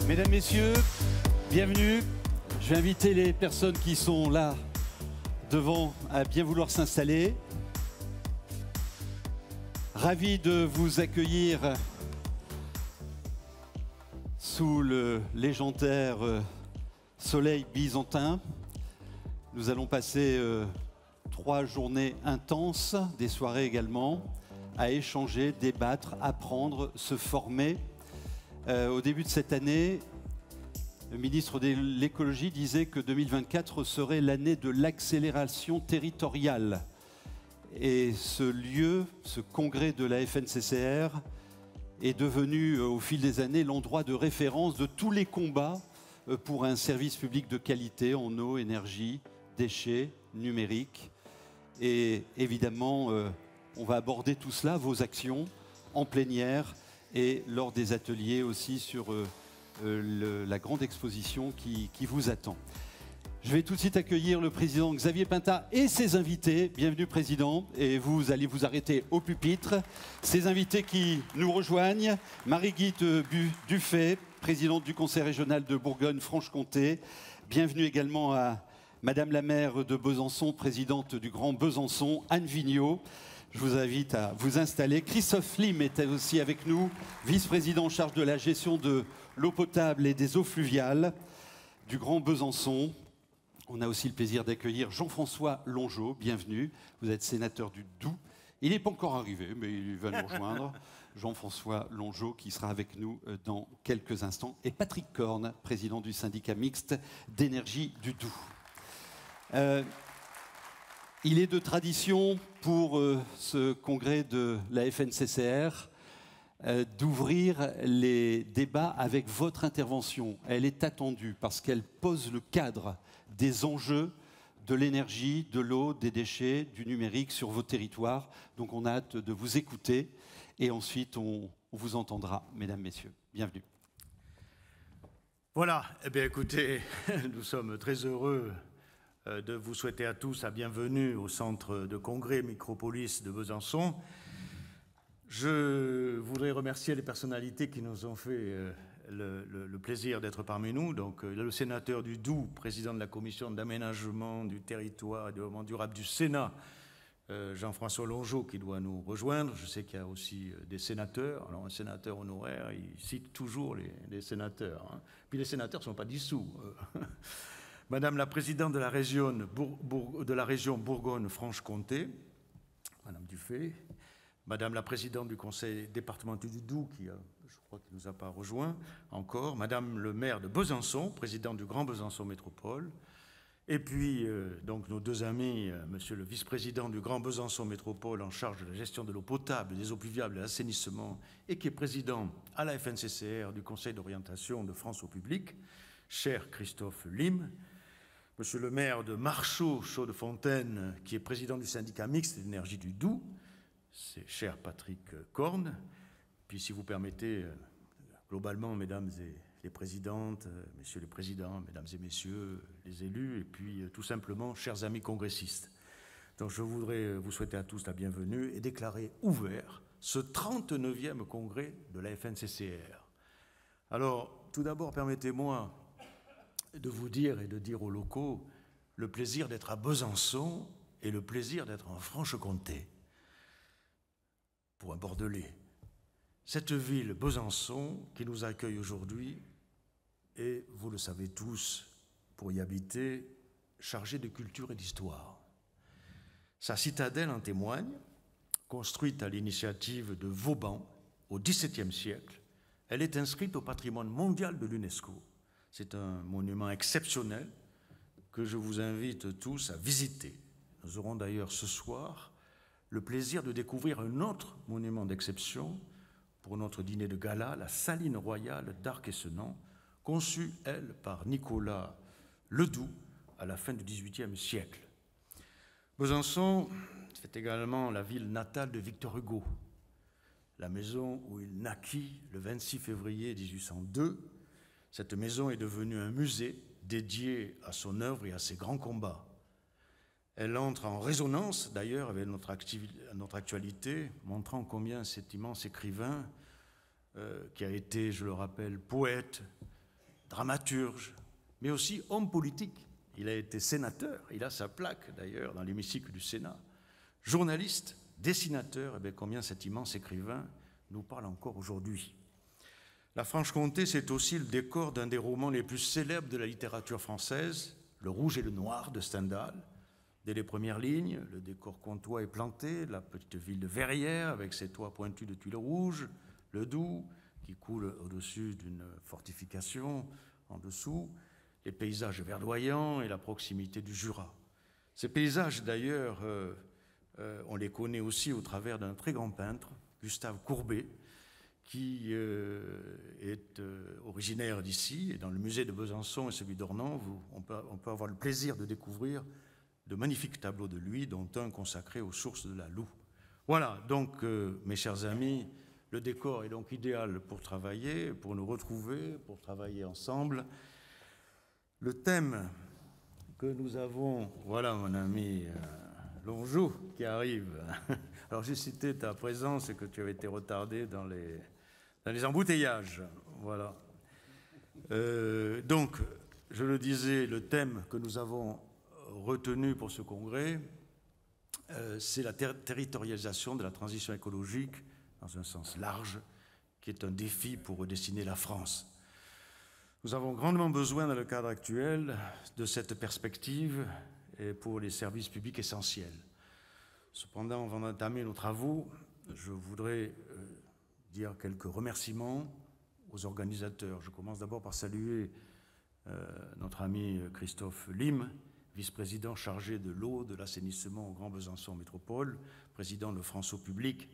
Mesdames, Messieurs, bienvenue. Je vais inviter les personnes qui sont là devant à bien vouloir s'installer. Ravi de vous accueillir sous le légendaire soleil byzantin. Nous allons passer 3 journées intenses, des soirées également, à échanger, débattre, apprendre, se former. Au début de cette année, le ministre de l'écologie disait que 2024 serait l'année de l'accélération territoriale. Et ce lieu, ce congrès de la FNCCR, est devenu au fil des années l'endroit de référence de tous les combats pour un service public de qualité en eau, énergie, déchets, numérique. Et évidemment, on va aborder tout cela, vos actions, en plénière et lors des ateliers aussi sur la grande exposition qui vous attend. Je vais tout de suite accueillir le président Xavier Pintat et ses invités. Bienvenue président, et vous allez vous arrêter au pupitre. Ces invités qui nous rejoignent, Marie-Guide Dufay, présidente du Conseil régional de Bourgogne-Franche-Comté. Bienvenue également à Madame la maire de Besançon, présidente du Grand Besançon, Anne Vigneault. Je vous invite à vous installer. Christophe Lim est aussi avec nous, vice-président en charge de la gestion de l'eau potable et des eaux fluviales du Grand Besançon. On a aussi le plaisir d'accueillir Jean-François Longeot. Bienvenue. Vous êtes sénateur du Doubs. Il n'est pas encore arrivé, mais il va nous rejoindre. Jean-François Longeot qui sera avec nous dans quelques instants. Et Patrick Corne, président du syndicat mixte d'énergie du Doubs. Il est de tradition pour ce congrès de la FNCCR d'ouvrir les débats avec votre intervention. Elle est attendue parce qu'elle pose le cadre des enjeux de l'énergie, de l'eau, des déchets, du numérique sur vos territoires. Donc on a hâte de vous écouter et ensuite on vous entendra, mesdames, messieurs. Bienvenue. Voilà, eh bien écoutez, nous sommes très heureux de vous souhaiter à tous la bienvenue au centre de congrès Micropolis de Besançon. Je voudrais remercier les personnalités qui nous ont fait le plaisir d'être parmi nous. Donc, le sénateur du Doubs, président de la commission d'aménagement du territoire et de développement durable du Sénat, Jean-François Longeot, qui doit nous rejoindre. Je sais qu'il y a aussi des sénateurs. Alors, un sénateur honoraire, il cite toujours les sénateurs. Hein. Puis les sénateurs ne sont pas dissous. Madame la présidente de la région, Bourgogne-Franche-Comté, Madame Dufay, Madame la présidente du conseil départemental du Doubs, qui, je crois qu'il ne nous a pas rejoint encore, Madame le maire de Besançon, président du Grand Besançon Métropole, et puis donc nos deux amis, Monsieur le vice-président du Grand Besançon Métropole en charge de la gestion de l'eau potable, des eaux pluviales et de l'assainissement, et qui est président à la FNCCR du Conseil d'orientation de France au public, cher Christophe Lim, Monsieur le maire de Marchaux, Chaux-de-Fontaine, qui est président du syndicat mixte d'énergie du Doubs, c'est cher Patrick Corne. Puis si vous permettez, globalement, mesdames et les présidentes, messieurs les présidents, mesdames et messieurs les élus, et puis tout simplement, chers amis congressistes. Donc je voudrais vous souhaiter à tous la bienvenue et déclarer ouvert ce 39e congrès de la FNCCR. Alors, tout d'abord, permettez-moi de vous dire et de dire aux locaux le plaisir d'être à Besançon et le plaisir d'être en Franche-Comté. Pour un Bordelais. Cette ville, Besançon, qui nous accueille aujourd'hui, est, vous le savez tous, pour y habiter, chargée de culture et d'histoire. Sa citadelle en témoigne, construite à l'initiative de Vauban au XVIIe siècle. Elle est inscrite au patrimoine mondial de l'UNESCO. C'est un monument exceptionnel que je vous invite tous à visiter. Nous aurons d'ailleurs ce soir le plaisir de découvrir un autre monument d'exception pour notre dîner de gala, la Saline royale d'Arc-et-Senans, conçue, elle, par Nicolas Ledoux à la fin du XVIIIe siècle. Besançon, c'est également la ville natale de Victor Hugo, la maison où il naquit le 26 février 1802. Cette maison est devenue un musée dédié à son œuvre et à ses grands combats. Elle entre en résonance, d'ailleurs, avec notre actualité, montrant combien cet immense écrivain, qui a été, je le rappelle, poète, dramaturge, mais aussi homme politique. Il a été sénateur, il a sa plaque d'ailleurs dans l'hémicycle du Sénat. Journaliste, dessinateur, et bien combien cet immense écrivain nous parle encore aujourd'hui. La Franche-Comté, c'est aussi le décor d'un des romans les plus célèbres de la littérature française, Le Rouge et le Noir de Stendhal. Dès les premières lignes, le décor comtois est planté, la petite ville de Verrières avec ses toits pointus de tuiles rouges, le Doubs qui coule au-dessus d'une fortification en dessous, les paysages verdoyants et la proximité du Jura. Ces paysages, d'ailleurs, on les connaît aussi au travers d'un très grand peintre, Gustave Courbet, qui est originaire d'ici. Et dans le musée de Besançon et celui d'Ornans, on peut avoir le plaisir de découvrir de magnifiques tableaux de lui, dont un consacré aux sources de la Loue. Voilà, donc, mes chers amis, le décor est donc idéal pour travailler, pour nous retrouver, pour travailler ensemble. Le thème que nous avons, voilà mon ami Longeau qui arrive. Alors j'ai cité ta présence et que tu avais été retardé dans les embouteillages. Voilà. Donc, je le disais, le thème que nous avons retenu pour ce congrès, c'est la territorialisation de la transition écologique dans un sens large, qui est un défi pour redessiner la France. Nous avons grandement besoin, dans le cadre actuel, de cette perspective et pour les services publics essentiels. Cependant, avant d'entamer nos travaux, je voudrais dire quelques remerciements aux organisateurs. Je commence d'abord par saluer notre ami Christophe Lim, vice-président chargé de l'eau, de l'assainissement au Grand Besançon Métropole, président de France Eau Publique,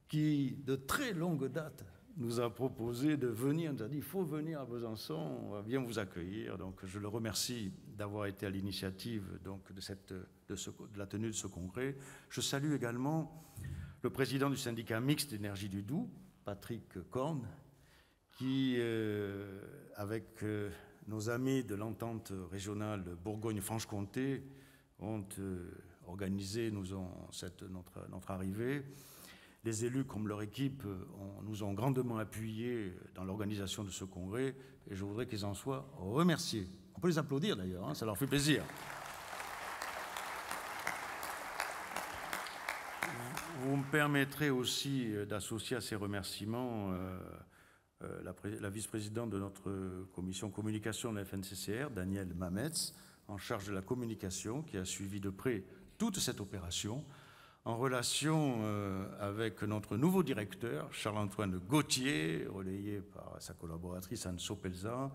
qui, de très longue date, nous a proposé de venir, nous a dit il faut venir à Besançon, on va bien vous accueillir. Donc je le remercie d'avoir été à l'initiative de la tenue de ce congrès. Je salue également le président du syndicat mixte d'énergie du Doubs, Patrick Korn, qui, avec nos amis de l'entente régionale Bourgogne-Franche-Comté, ont organisé notre arrivée. Les élus, comme leur équipe, nous ont grandement appuyés dans l'organisation de ce congrès et je voudrais qu'ils en soient remerciés. On peut les applaudir d'ailleurs, hein, ça leur fait plaisir. Vous me permettrez aussi d'associer à ces remerciements la vice-présidente de notre commission communication de la FNCCR, Danielle Mametz, en charge de la communication, qui a suivi de près toute cette opération, en relation avec notre nouveau directeur, Charles-Antoine Gauthier, relayé par sa collaboratrice Anne Sopelza,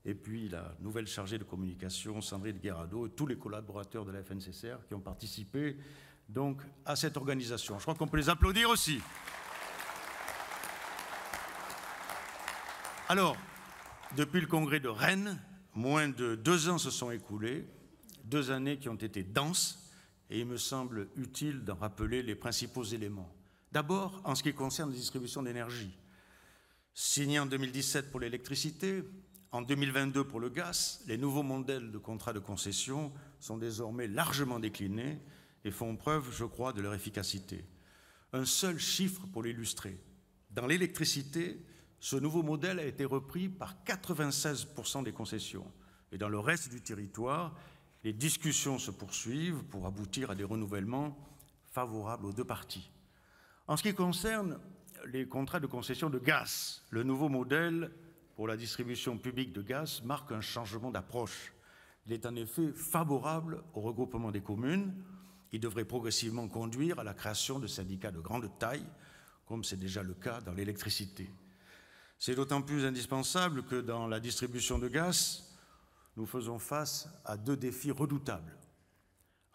et puis la nouvelle chargée de communication, Sandrine Guerrado, et tous les collaborateurs de la FNCCR qui ont participé donc à cette organisation. Je crois qu'on peut les applaudir aussi. Alors, depuis le congrès de Rennes, moins de 2 ans se sont écoulés, 2 années qui ont été denses, et il me semble utile d'en rappeler les principaux éléments. D'abord, en ce qui concerne la distribution d'énergie. Signé en 2017 pour l'électricité, en 2022 pour le gaz, les nouveaux modèles de contrats de concession sont désormais largement déclinés et font preuve, je crois, de leur efficacité. Un seul chiffre pour l'illustrer. Dans l'électricité, ce nouveau modèle a été repris par 96% des concessions. Et dans le reste du territoire, les discussions se poursuivent pour aboutir à des renouvellements favorables aux 2 parties. En ce qui concerne les contrats de concession de gaz, le nouveau modèle pour la distribution publique de gaz marque un changement d'approche. Il est en effet favorable au regroupement des communes. Il devrait progressivement conduire à la création de syndicats de grande taille, comme c'est déjà le cas dans l'électricité. C'est d'autant plus indispensable que dans la distribution de gaz, nous faisons face à 2 défis redoutables.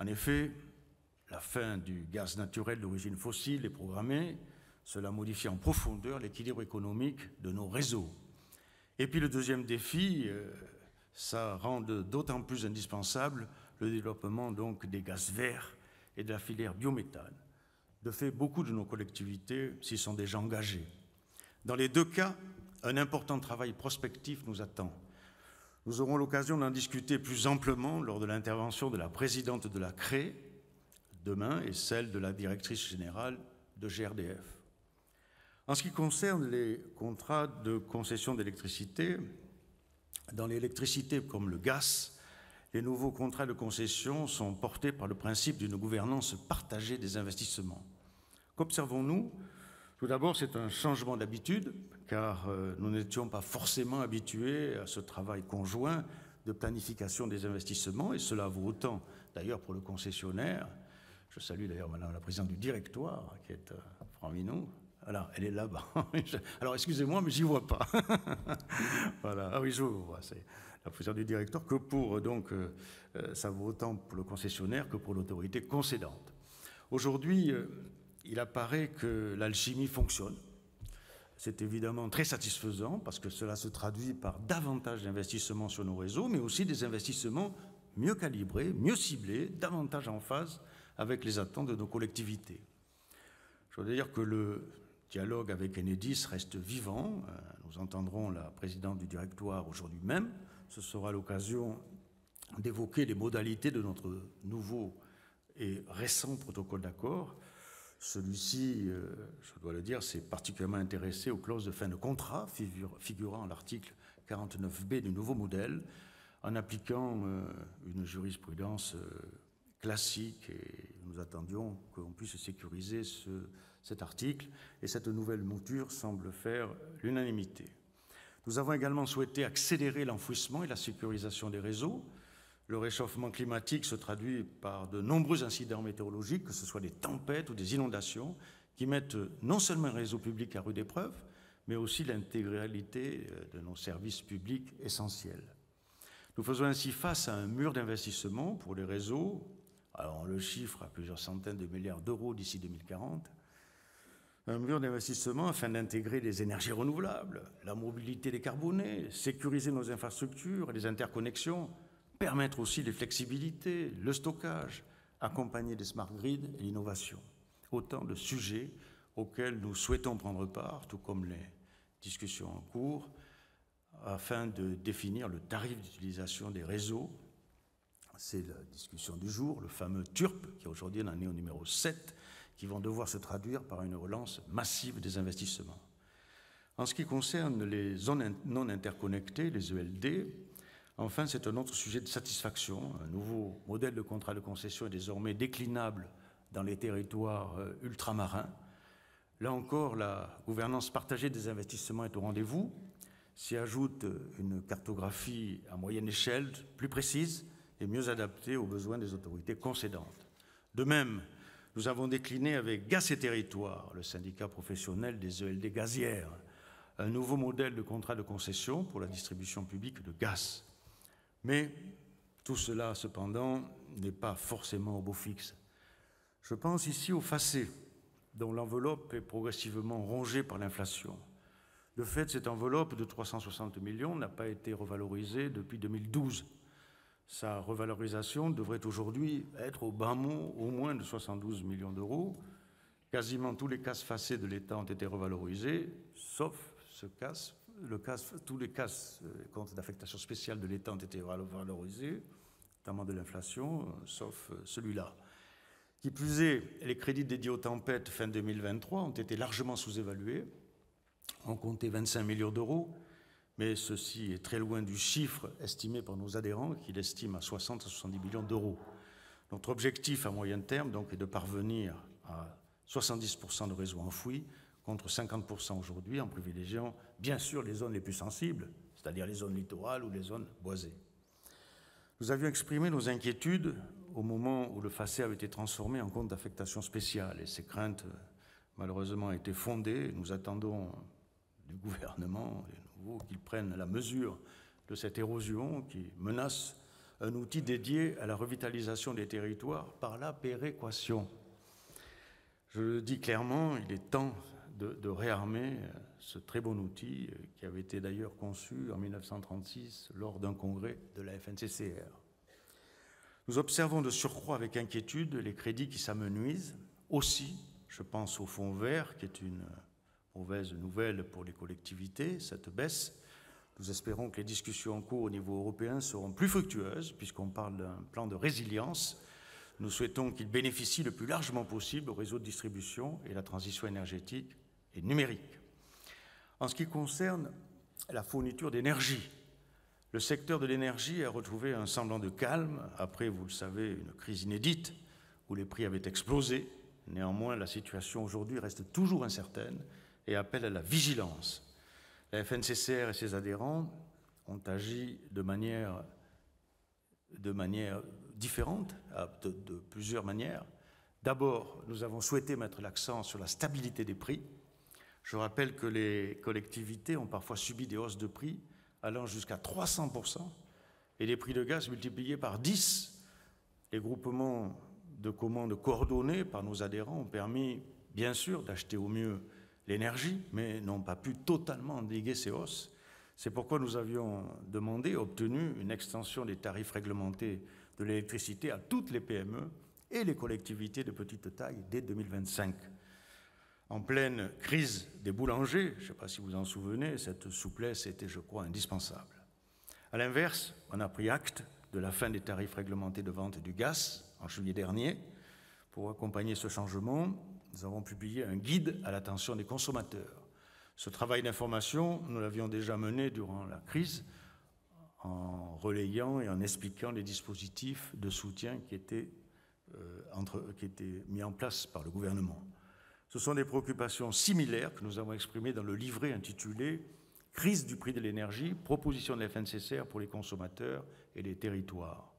En effet, la fin du gaz naturel d'origine fossile est programmée. Cela modifie en profondeur l'équilibre économique de nos réseaux. Et puis le deuxième défi, ça rend d'autant plus indispensable le développement donc des gaz verts et de la filière biométhane. De fait, beaucoup de nos collectivités s'y sont déjà engagées. Dans les 2 cas, un important travail prospectif nous attend. Nous aurons l'occasion d'en discuter plus amplement lors de l'intervention de la présidente de la CRE demain et celle de la directrice générale de GRDF. En ce qui concerne les contrats de concession d'électricité, Dans l'électricité comme le gaz, les nouveaux contrats de concession sont portés par le principe d'une gouvernance partagée des investissements. Qu'observons-nous? Tout d'abord, c'est un changement d'habitude, car nous n'étions pas forcément habitués à ce travail conjoint de planification des investissements, et cela vaut autant d'ailleurs pour le concessionnaire. Je salue d'ailleurs Madame la Présidente du Directoire, qui est parmi nous. Voilà, elle est là-bas. Alors, excusez-moi, mais j'y vois pas. Voilà. Ah oui, je vois. C'est la Présidente du Directoire. Que pour, donc, ça vaut autant pour le concessionnaire que pour l'autorité concédante. Aujourd'hui, il apparaît que l'alchimie fonctionne. C'est évidemment très satisfaisant parce que cela se traduit par davantage d'investissements sur nos réseaux, mais aussi des investissements mieux calibrés, mieux ciblés, davantage en phase avec les attentes de nos collectivités. Je veux dire que le dialogue avec Enedis reste vivant. Nous entendrons la présidente du directoire aujourd'hui même. Ce sera l'occasion d'évoquer les modalités de notre nouveau et récent protocole d'accord. Celui-ci, je dois le dire, s'est particulièrement intéressé aux clauses de fin de contrat figurant à l'article 49B du nouveau modèle, en appliquant une jurisprudence classique, et nous attendions qu'on puisse sécuriser cet article, et cette nouvelle mouture semble faire l'unanimité. Nous avons également souhaité accélérer l'enfouissement et la sécurisation des réseaux. Le réchauffement climatique se traduit par de nombreux incidents météorologiques, que ce soit des tempêtes ou des inondations, qui mettent non seulement un réseau public à rude épreuve, mais aussi l'intégralité de nos services publics essentiels. Nous faisons ainsi face à un mur d'investissement pour les réseaux. Alors on le chiffre à plusieurs centaines de milliards d'euros d'ici 2040. Un mur d'investissement afin d'intégrer les énergies renouvelables, la mobilité décarbonée, sécuriser nos infrastructures et les interconnexions, permettre aussi les flexibilités, le stockage, accompagner des smart grids et l'innovation. Autant de sujets auxquels nous souhaitons prendre part, tout comme les discussions en cours, afin de définir le tarif d'utilisation des réseaux. C'est la discussion du jour, le fameux TURP, qui aujourd'hui en est au numéro 7, qui vont devoir se traduire par une relance massive des investissements. En ce qui concerne les zones non interconnectées, les ELD, enfin, c'est un autre sujet de satisfaction. Un nouveau modèle de contrat de concession est désormais déclinable dans les territoires ultramarins. Là encore, la gouvernance partagée des investissements est au rendez-vous. S'y ajoute une cartographie à moyenne échelle, plus précise et mieux adaptée aux besoins des autorités concédantes. De même, nous avons décliné avec Gaz et Territoires, le syndicat professionnel des ELD gazières, un nouveau modèle de contrat de concession pour la distribution publique de gaz. Mais tout cela, cependant, n'est pas forcément au beau fixe. Je pense ici au FACÉ, dont l'enveloppe est progressivement rongée par l'inflation. De fait, cette enveloppe de 360 millions n'a pas été revalorisée depuis 2012. Sa revalorisation devrait aujourd'hui être au bas mot au moins de 72 millions d'euros. Quasiment tous les CAS FACÉ de l'État ont été revalorisés, sauf tous les CAS, comptes d'affectation spéciale de l'État, ont été revalorisés, notamment de l'inflation, sauf celui-là. Qui plus est, les crédits dédiés aux tempêtes fin 2023 ont été largement sous-évalués. On comptait 25 millions d'euros, mais ceci est très loin du chiffre estimé par nos adhérents, qui l'estiment à 60 à 70 millions d'euros. Notre objectif à moyen terme donc, est de parvenir à 70% de réseaux enfouis, contre 50% aujourd'hui, en privilégiant bien sûr les zones les plus sensibles, c'est-à-dire les zones littorales ou les zones boisées. Nous avions exprimé nos inquiétudes au moment où le FACÉ avait été transformé en compte d'affectation spéciale, et ces craintes malheureusement étaient fondées. Nous attendons du gouvernement qu'il prenne la mesure de cette érosion qui menace un outil dédié à la revitalisation des territoires par la péréquation. Je le dis clairement, il est temps de réarmer ce très bon outil qui avait été d'ailleurs conçu en 1936 lors d'un congrès de la FNCCR. Nous observons de surcroît avec inquiétude les crédits qui s'amenuisent. Aussi, je pense au fonds vert, qui est une mauvaise nouvelle pour les collectivités, cette baisse. Nous espérons que les discussions en cours au niveau européen seront plus fructueuses, puisqu'on parle d'un plan de résilience. Nous souhaitons qu'il bénéficie le plus largement possible au réseau de distribution et la transition énergétique et numérique. En ce qui concerne la fourniture d'énergie, Le secteur de l'énergie a retrouvé un semblant de calme après, vous le savez, une crise inédite où les prix avaient explosé. Néanmoins, la situation aujourd'hui reste toujours incertaine et appelle à la vigilance. La FNCCR et ses adhérents ont agi de manière différente, de plusieurs manières. D'abord, nous avons souhaité mettre l'accent sur la stabilité des prix. Je rappelle que les collectivités ont parfois subi des hausses de prix allant jusqu'à 300% et les prix de gaz multipliés par 10. Les groupements de commandes coordonnés par nos adhérents ont permis, bien sûr, d'acheter au mieux l'énergie, mais n'ont pas pu totalement endiguer ces hausses. C'est pourquoi nous avions demandé et obtenu une extension des tarifs réglementés de l'électricité à toutes les PME et les collectivités de petite taille dès 2025. En pleine crise des boulangers, je ne sais pas si vous en souvenez, cette souplesse était, je crois, indispensable. À l'inverse, on a pris acte de la fin des tarifs réglementés de vente du gaz en juillet dernier. Pour accompagner ce changement, nous avons publié un guide à l'attention des consommateurs. Ce travail d'information, nous l'avions déjà mené durant la crise en relayant et en expliquant les dispositifs de soutien qui étaient mis en place par le gouvernement. Ce sont des préoccupations similaires que nous avons exprimées dans le livret intitulé « Crise du prix de l'énergie, proposition de la FNCCR pour les consommateurs et les territoires ».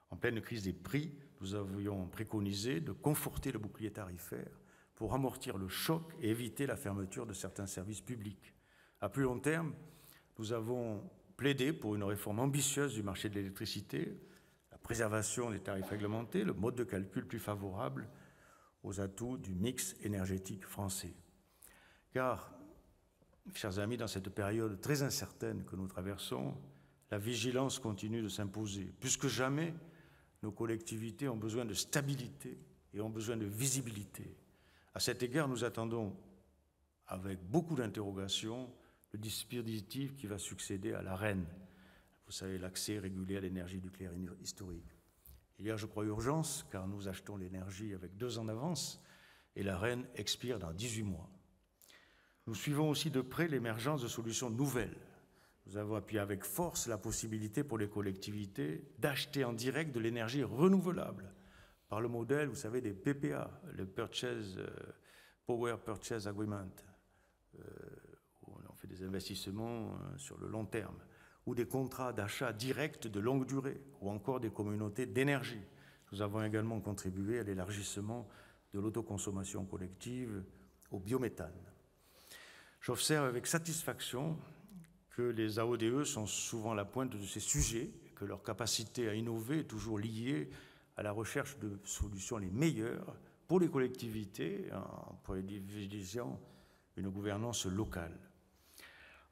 En pleine crise des prix, nous avions préconisé de conforter le bouclier tarifaire pour amortir le choc et éviter la fermeture de certains services publics. À plus long terme, nous avons plaidé pour une réforme ambitieuse du marché de l'électricité, la préservation des tarifs réglementés, le mode de calcul plus favorable aux atouts du mix énergétique français. Car, chers amis, dans cette période très incertaine que nous traversons, la vigilance continue de s'imposer. Plus que jamais, nos collectivités ont besoin de stabilité et ont besoin de visibilité. À cet égard, nous attendons avec beaucoup d'interrogations le dispositif qui va succéder à l'ARENH. Vous savez, l'accès régulé à l'énergie nucléaire historique. Il y a, je crois, urgence, car nous achetons l'énergie avec 2 ans d'avance et l'ARENH expire dans 18 mois. Nous suivons aussi de près l'émergence de solutions nouvelles. Nous avons appuyé avec force la possibilité pour les collectivités d'acheter en direct de l'énergie renouvelable par le modèle, vous savez, des PPA, le Power Purchase Agreement, où on fait des investissements sur le long terme, ou des contrats d'achat direct de longue durée, ou encore des communautés d'énergie. Nous avons également contribué à l'élargissement de l'autoconsommation collective au biométhane. J'observe avec satisfaction que les AODE sont souvent à la pointe de ces sujets, que leur capacité à innover est toujours liée à la recherche de solutions les meilleures pour les collectivités en privilégiant une gouvernance locale.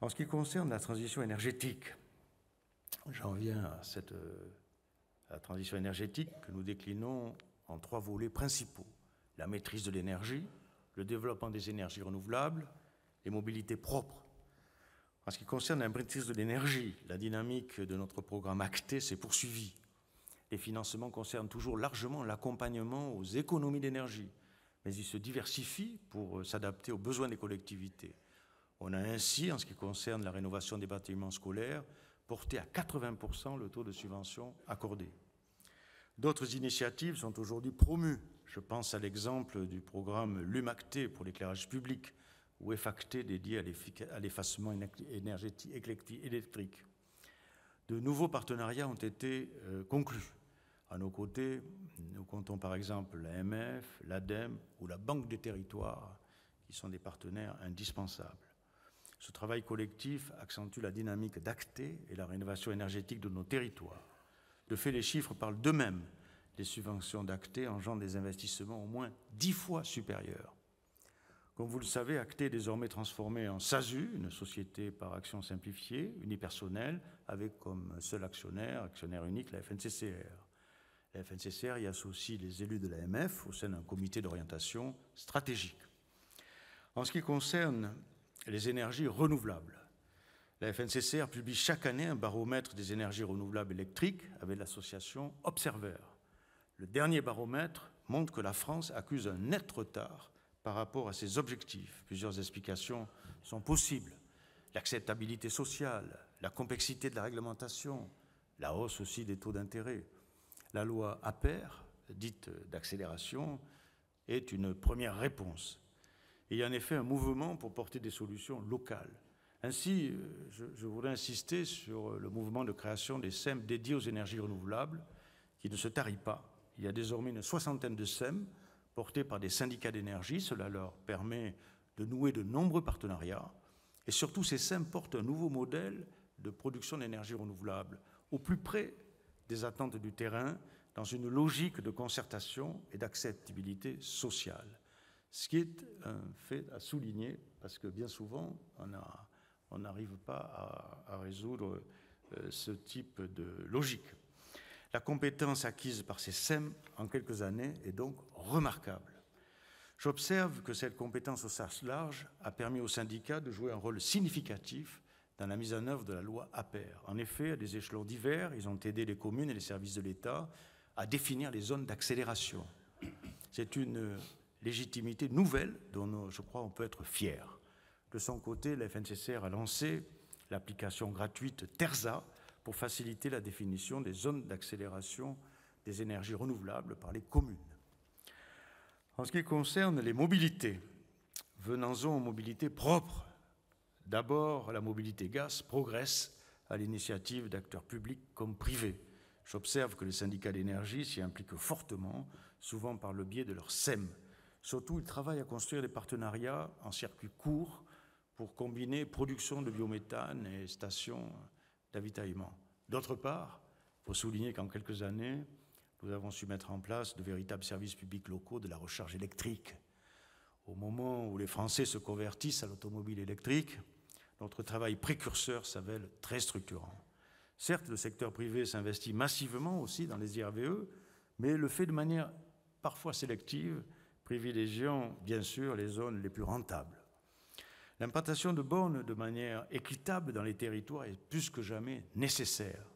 En ce qui concerne la transition énergétique, j'en viens à la transition énergétique que nous déclinons en 3 volets principaux. La maîtrise de l'énergie, le développement des énergies renouvelables, les mobilités propres. En ce qui concerne la maîtrise de l'énergie, la dynamique de notre programme ACTE s'est poursuivie. Les financements concernent toujours largement l'accompagnement aux économies d'énergie, mais ils se diversifient pour s'adapter aux besoins des collectivités. On a ainsi, en ce qui concerne la rénovation des bâtiments scolaires, porté à 80% le taux de subvention accordé. D'autres initiatives sont aujourd'hui promues. Je pense à l'exemple du programme LUMACTE pour l'éclairage public ou EFACTE dédié à l'effacement électrique. De nouveaux partenariats ont été conclus. À nos côtés, nous comptons par exemple l'AMF, l'ADEME ou la Banque des territoires, qui sont des partenaires indispensables. Ce travail collectif accentue la dynamique d'ACTE et la rénovation énergétique de nos territoires. De fait, les chiffres parlent d'eux-mêmes. Les subventions d'ACTE engendrent des investissements au moins 10 fois supérieurs. Comme vous le savez, ACTE est désormais transformé en SASU, une société par action simplifiée, unipersonnelle, avec comme seul actionnaire unique, la FNCCR. La FNCCR y associe les élus de l'AMF au sein d'un comité d'orientation stratégique. En ce qui concerne les énergies renouvelables, la FNCCR publie chaque année un baromètre des énergies renouvelables électriques avec l'association Observer. Le dernier baromètre montre que la France accuse un net retard par rapport à ses objectifs. Plusieurs explications sont possibles. l'acceptabilité sociale, la complexité de la réglementation, la hausse aussi des taux d'intérêt. La loi APER, dite d'accélération, est une première réponse. Il y a en effet un mouvement pour porter des solutions locales. Ainsi, je voudrais insister sur le mouvement de création des SEM dédiés aux énergies renouvelables, qui ne se tarit pas. Il y a désormais une 60aine de SEM portés par des syndicats d'énergie. Cela leur permet de nouer de nombreux partenariats. Et surtout, ces SEM portent un nouveau modèle de production d'énergie renouvelable, au plus près des attentes du terrain, dans une logique de concertation et d'acceptabilité sociale. Ce qui est un fait à souligner, parce que bien souvent, on n'arrive pas à résoudre ce type de logique. La compétence acquise par ces SEM en quelques années est donc remarquable. J'observe que cette compétence au sens large a permis aux syndicats de jouer un rôle significatif dans la mise en œuvre de la loi APER. En effet, à des échelons divers, ils ont aidé les communes et les services de l'État à définir les zones d'accélération. C'est une légitimité nouvelle dont, je crois, on peut être fier. De son côté, la FNCCR a lancé l'application gratuite TERSA pour faciliter la définition des zones d'accélération des énergies renouvelables par les communes. En ce qui concerne les mobilités, venons-en aux mobilités propres. D'abord, la mobilité gaz progresse à l'initiative d'acteurs publics comme privés. J'observe que les syndicats d'énergie s'y impliquent fortement, souvent par le biais de leur SEM. Surtout, ils travaillent à construire des partenariats en circuit court pour combiner production de biométhane et stations d'avitaillement. D'autre part, il faut souligner qu'en quelques années, nous avons su mettre en place de véritables services publics locaux de la recharge électrique. Au moment où les Français se convertissent à l'automobile électrique, notre travail précurseur s'avère très structurant. Certes, le secteur privé s'investit massivement aussi dans les IRVE, mais le fait de manière parfois sélective, privilégiant bien sûr les zones les plus rentables. L'implantation de bornes de manière équitable dans les territoires est plus que jamais nécessaire.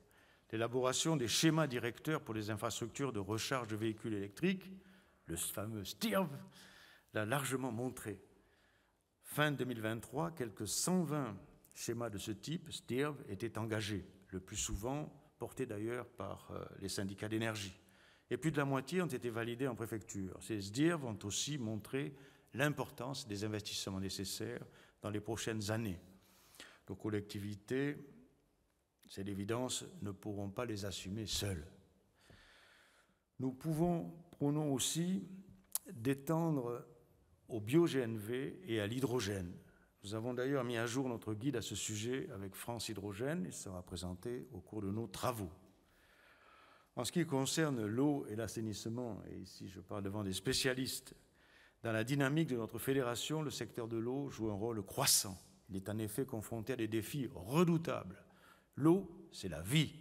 L'élaboration des schémas directeurs pour les infrastructures de recharge de véhicules électriques, le fameux STIRV, l'a largement montré. Fin 2023, quelques 120 schémas de ce type, STIRV, étaient engagés, le plus souvent portés d'ailleurs par les syndicats d'énergie. Et plus de la moitié ont été validés en préfecture. Ces STIRV ont aussi montré l'importance des investissements nécessaires dans les prochaines années. Nos collectivités, c'est l'évidence, ne pourront pas les assumer seules. Nous prenons aussi d'étendre au bio-GNV et à l'hydrogène. Nous avons d'ailleurs mis à jour notre guide à ce sujet avec France Hydrogène. Il sera présenté au cours de nos travaux. En ce qui concerne l'eau et l'assainissement, et ici je parle devant des spécialistes, dans la dynamique de notre fédération, le secteur de l'eau joue un rôle croissant. Il est en effet confronté à des défis redoutables. L'eau, c'est la vie,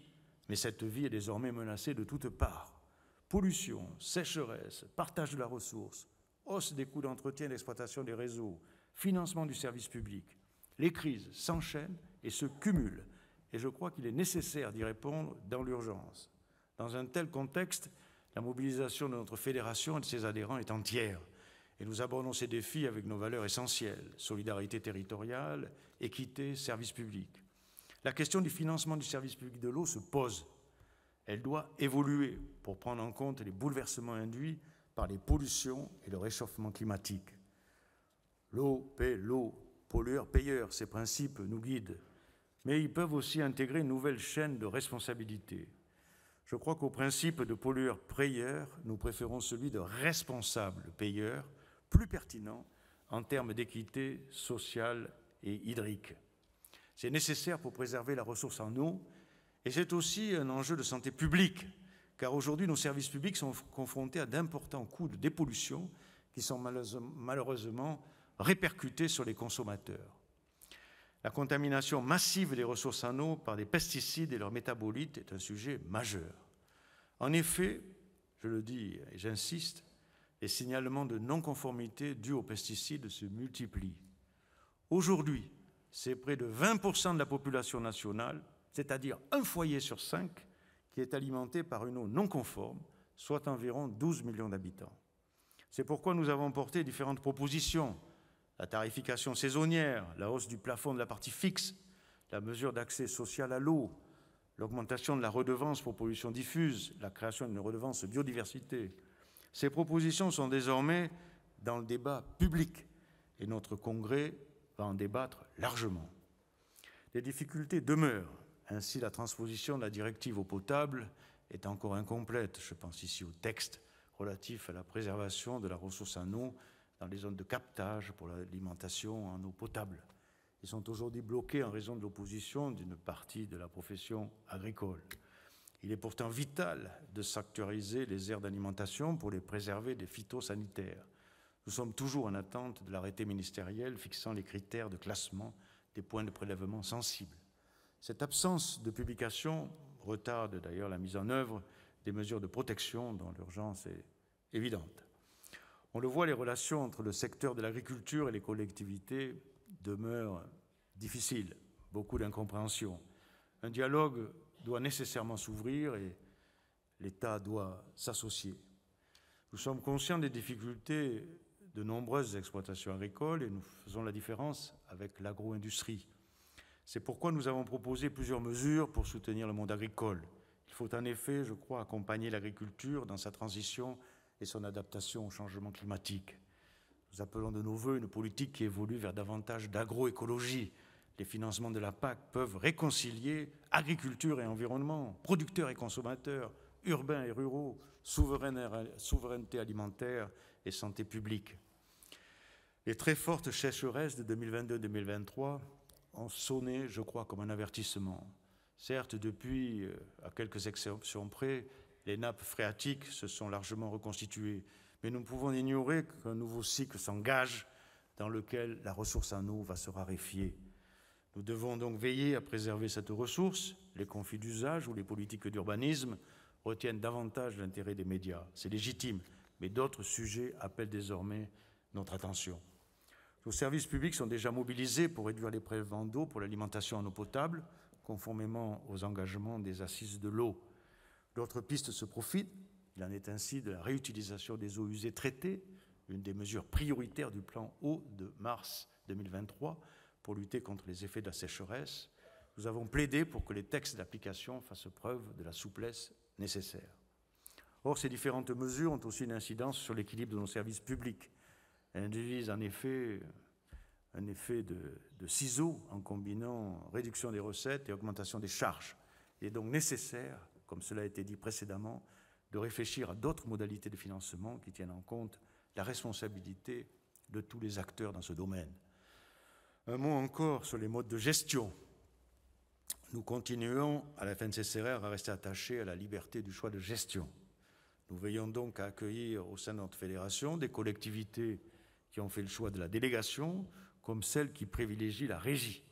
mais cette vie est désormais menacée de toutes parts. Pollution, sécheresse, partage de la ressource, hausse des coûts d'entretien et d'exploitation des réseaux, financement du service public. Les crises s'enchaînent et se cumulent, et je crois qu'il est nécessaire d'y répondre dans l'urgence. Dans un tel contexte, la mobilisation de notre fédération et de ses adhérents est entière, et nous abordons ces défis avec nos valeurs essentielles, solidarité territoriale, équité, service public. La question du financement du service public de l'eau se pose. Elle doit évoluer pour prendre en compte les bouleversements induits par les pollutions et le réchauffement climatique. L'eau paie l'eau, pollueur-payeur, ces principes nous guident, mais ils peuvent aussi intégrer une nouvelle chaîne de responsabilité. Je crois qu'au principe de pollueur-payeur, nous préférons celui de responsable-payeur, plus pertinent en termes d'équité sociale et hydrique. C'est nécessaire pour préserver la ressource en eau, et c'est aussi un enjeu de santé publique, car aujourd'hui nos services publics sont confrontés à d'importants coûts de dépollution qui sont malheureusement répercutés sur les consommateurs. La contamination massive des ressources en eau par des pesticides et leurs métabolites est un sujet majeur. En effet, je le dis et j'insiste, les signalements de non-conformité dus aux pesticides se multiplient. Aujourd'hui, c'est près de 20% de la population nationale, c'est-à-dire un foyer sur 5, qui est alimenté par une eau non conforme, soit environ 12 millions d'habitants. C'est pourquoi nous avons porté différentes propositions la tarification saisonnière, la hausse du plafond de la partie fixe, la mesure d'accès social à l'eau, l'augmentation de la redevance pour pollution diffuse, la création d'une redevance biodiversité. Ces propositions sont désormais dans le débat public et notre Congrès va en débattre largement. Les difficultés demeurent. Ainsi, la transposition de la directive eau potable est encore incomplète. Je pense ici au texte relatif à la préservation de la ressource en eau dans les zones de captage pour l'alimentation en eau potable. Ils sont aujourd'hui bloqués en raison de l'opposition d'une partie de la profession agricole. Il est pourtant vital de sanctuariser les aires d'alimentation pour les préserver des phytosanitaires. Nous sommes toujours en attente de l'arrêté ministériel fixant les critères de classement des points de prélèvement sensibles. Cette absence de publication retarde d'ailleurs la mise en œuvre des mesures de protection dont l'urgence est évidente. On le voit, les relations entre le secteur de l'agriculture et les collectivités demeurent difficiles, beaucoup d'incompréhension. Un dialogue doit nécessairement s'ouvrir et l'État doit s'associer. Nous sommes conscients des difficultés de nombreuses exploitations agricoles et nous faisons la différence avec l'agro-industrie. C'est pourquoi nous avons proposé plusieurs mesures pour soutenir le monde agricole. Il faut en effet, je crois, accompagner l'agriculture dans sa transition et son adaptation au changement climatique. Nous appelons de nos vœux une politique qui évolue vers davantage d'agroécologie. Les financements de la PAC peuvent réconcilier agriculture et environnement, producteurs et consommateurs, urbains et ruraux, souveraineté alimentaire et santé publique. Les très fortes sécheresses de 2022-2023 ont sonné, je crois, comme un avertissement. Certes, depuis, à quelques exceptions près, les nappes phréatiques se sont largement reconstituées, mais nous ne pouvons ignorer qu'un nouveau cycle s'engage dans lequel la ressource en eau va se raréfier. Nous devons donc veiller à préserver cette ressource. Les conflits d'usage ou les politiques d'urbanisme retiennent davantage l'intérêt des médias. C'est légitime, mais d'autres sujets appellent désormais notre attention. Nos services publics sont déjà mobilisés pour réduire les prélèvements d'eau pour l'alimentation en eau potable, conformément aux engagements des assises de l'eau. D'autres pistes se profitent. Il en est ainsi de la réutilisation des eaux usées traitées, une des mesures prioritaires du plan eau de mars 2023 pour lutter contre les effets de la sécheresse. Nous avons plaidé pour que les textes d'application fassent preuve de la souplesse nécessaire. Or, ces différentes mesures ont aussi une incidence sur l'équilibre de nos services publics. Elles induisent en effet un effet de ciseaux en combinant réduction des recettes et augmentation des charges. Il est donc nécessaire, comme cela a été dit précédemment, de réfléchir à d'autres modalités de financement qui tiennent en compte la responsabilité de tous les acteurs dans ce domaine. Un mot encore sur les modes de gestion. Nous continuons, à la FNCCR, à rester attachés à la liberté du choix de gestion. Nous veillons donc à accueillir au sein de notre fédération des collectivités qui ont fait le choix de la délégation, comme celles qui privilégient la régie.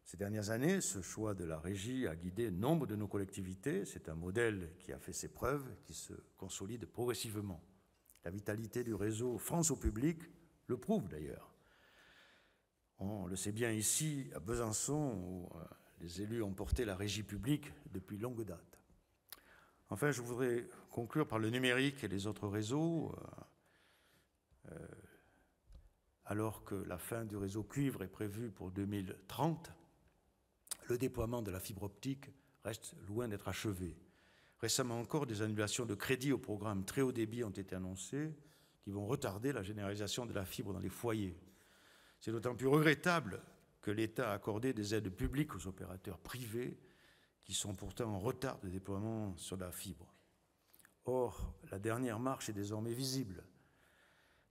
Ces dernières années, ce choix de la régie a guidé nombre de nos collectivités. C'est un modèle qui a fait ses preuves, qui se consolide progressivement. La vitalité du réseau France au public le prouve d'ailleurs. On le sait bien ici, à Besançon, où les élus ont porté la régie publique depuis longue date. Enfin, je voudrais conclure par le numérique et les autres réseaux. Alors que la fin du réseau cuivre est prévue pour 2030, le déploiement de la fibre optique reste loin d'être achevé. Récemment encore, des annulations de crédits au programme très haut débit ont été annoncées qui vont retarder la généralisation de la fibre dans les foyers. C'est d'autant plus regrettable que l'État a accordé des aides publiques aux opérateurs privés qui sont pourtant en retard de déploiement sur la fibre. Or, la dernière marche est désormais visible.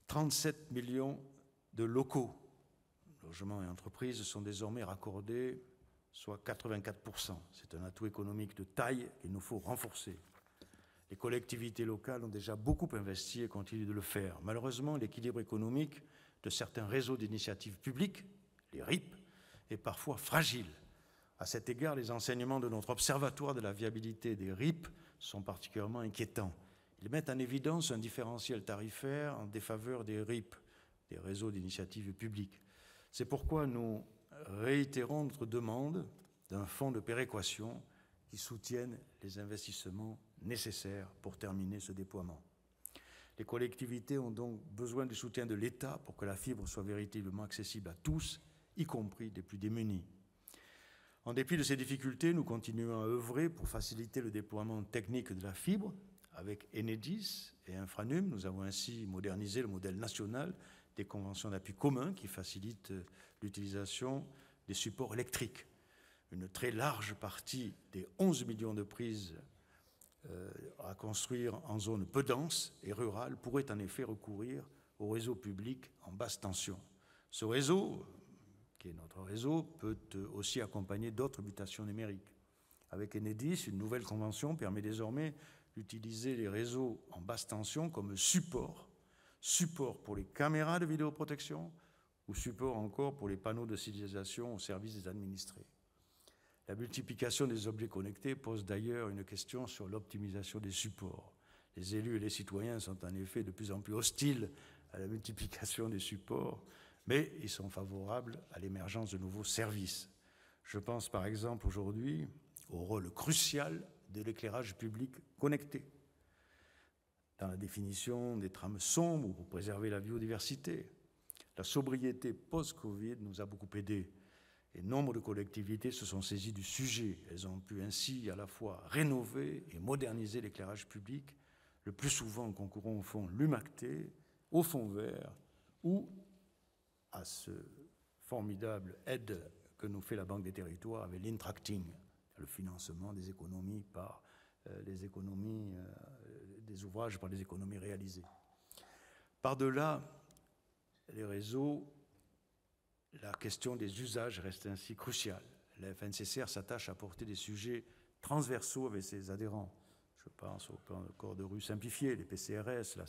37 millions de locaux, logements et entreprises, sont désormais raccordés, soit 84%. C'est un atout économique de taille qu'il nous faut renforcer. Les collectivités locales ont déjà beaucoup investi et continuent de le faire. Malheureusement, l'équilibre économique de certains réseaux d'initiatives publiques, les RIP, est parfois fragile. À cet égard, les enseignements de notre observatoire de la viabilité des RIP sont particulièrement inquiétants. Ils mettent en évidence un différentiel tarifaire en défaveur des RIP, des réseaux d'initiatives publiques. C'est pourquoi nous réitérons notre demande d'un fonds de péréquation qui soutienne les investissements nécessaires pour terminer ce déploiement. Les collectivités ont donc besoin du soutien de l'État pour que la fibre soit véritablement accessible à tous, y compris les plus démunis. En dépit de ces difficultés, nous continuons à œuvrer pour faciliter le déploiement technique de la fibre. Avec Enedis et Infranum, nous avons ainsi modernisé le modèle national des conventions d'appui commun qui facilitent l'utilisation des supports électriques. Une très large partie des 11 millions de prises à construire en zone peu dense et rurale pourrait en effet recourir au réseau public en basse tension. Ce réseau, qui est notre réseau, peut aussi accompagner d'autres mutations numériques. Avec Enedis, une nouvelle convention permet désormais d'utiliser les réseaux en basse tension comme support pour les caméras de vidéoprotection ou support encore pour les panneaux de signalisation au service des administrés. La multiplication des objets connectés pose d'ailleurs une question sur l'optimisation des supports. Les élus et les citoyens sont en effet de plus en plus hostiles à la multiplication des supports, mais ils sont favorables à l'émergence de nouveaux services. Je pense par exemple aujourd'hui au rôle crucial de l'éclairage public connecté dans la définition des trames sombres ou pour préserver la biodiversité. La sobriété post-Covid nous a beaucoup aidés. Et nombre de collectivités se sont saisies du sujet. Elles ont pu ainsi à la fois rénover et moderniser l'éclairage public, le plus souvent en concourant au fonds Lumacté, au fonds vert ou à ce formidable aide que nous fait la Banque des Territoires avec l'Intracting, le financement des économies par les économies des ouvrages par les économies réalisées. Par-delà les réseaux, la question des usages reste ainsi cruciale. La FNCCR s'attache à porter des sujets transversaux avec ses adhérents. Je pense au plan de corps de rue simplifié, les PCRS, la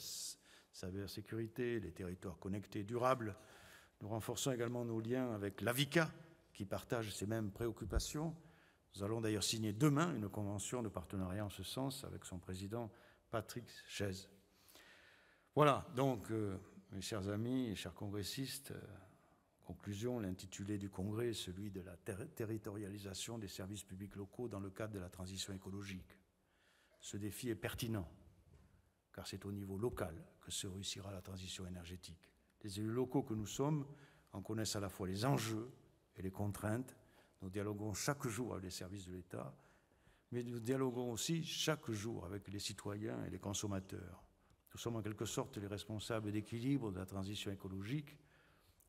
cybersécurité, les territoires connectés durables. Nous renforçons également nos liens avec l'AVICA, qui partage ces mêmes préoccupations. Nous allons d'ailleurs signer demain une convention de partenariat en ce sens avec son président Patrick Chaise. Voilà, donc, mes chers amis et chers congressistes, conclusion, l'intitulé du congrès est celui de la territorialisation des services publics locaux dans le cadre de la transition écologique. Ce défi est pertinent, car c'est au niveau local que se réussira la transition énergétique. Les élus locaux que nous sommes en connaissent à la fois les enjeux et les contraintes. Nous dialoguons chaque jour avec les services de l'État, mais nous dialoguons aussi chaque jour avec les citoyens et les consommateurs. Nous sommes en quelque sorte les responsables d'équilibre de la transition écologique.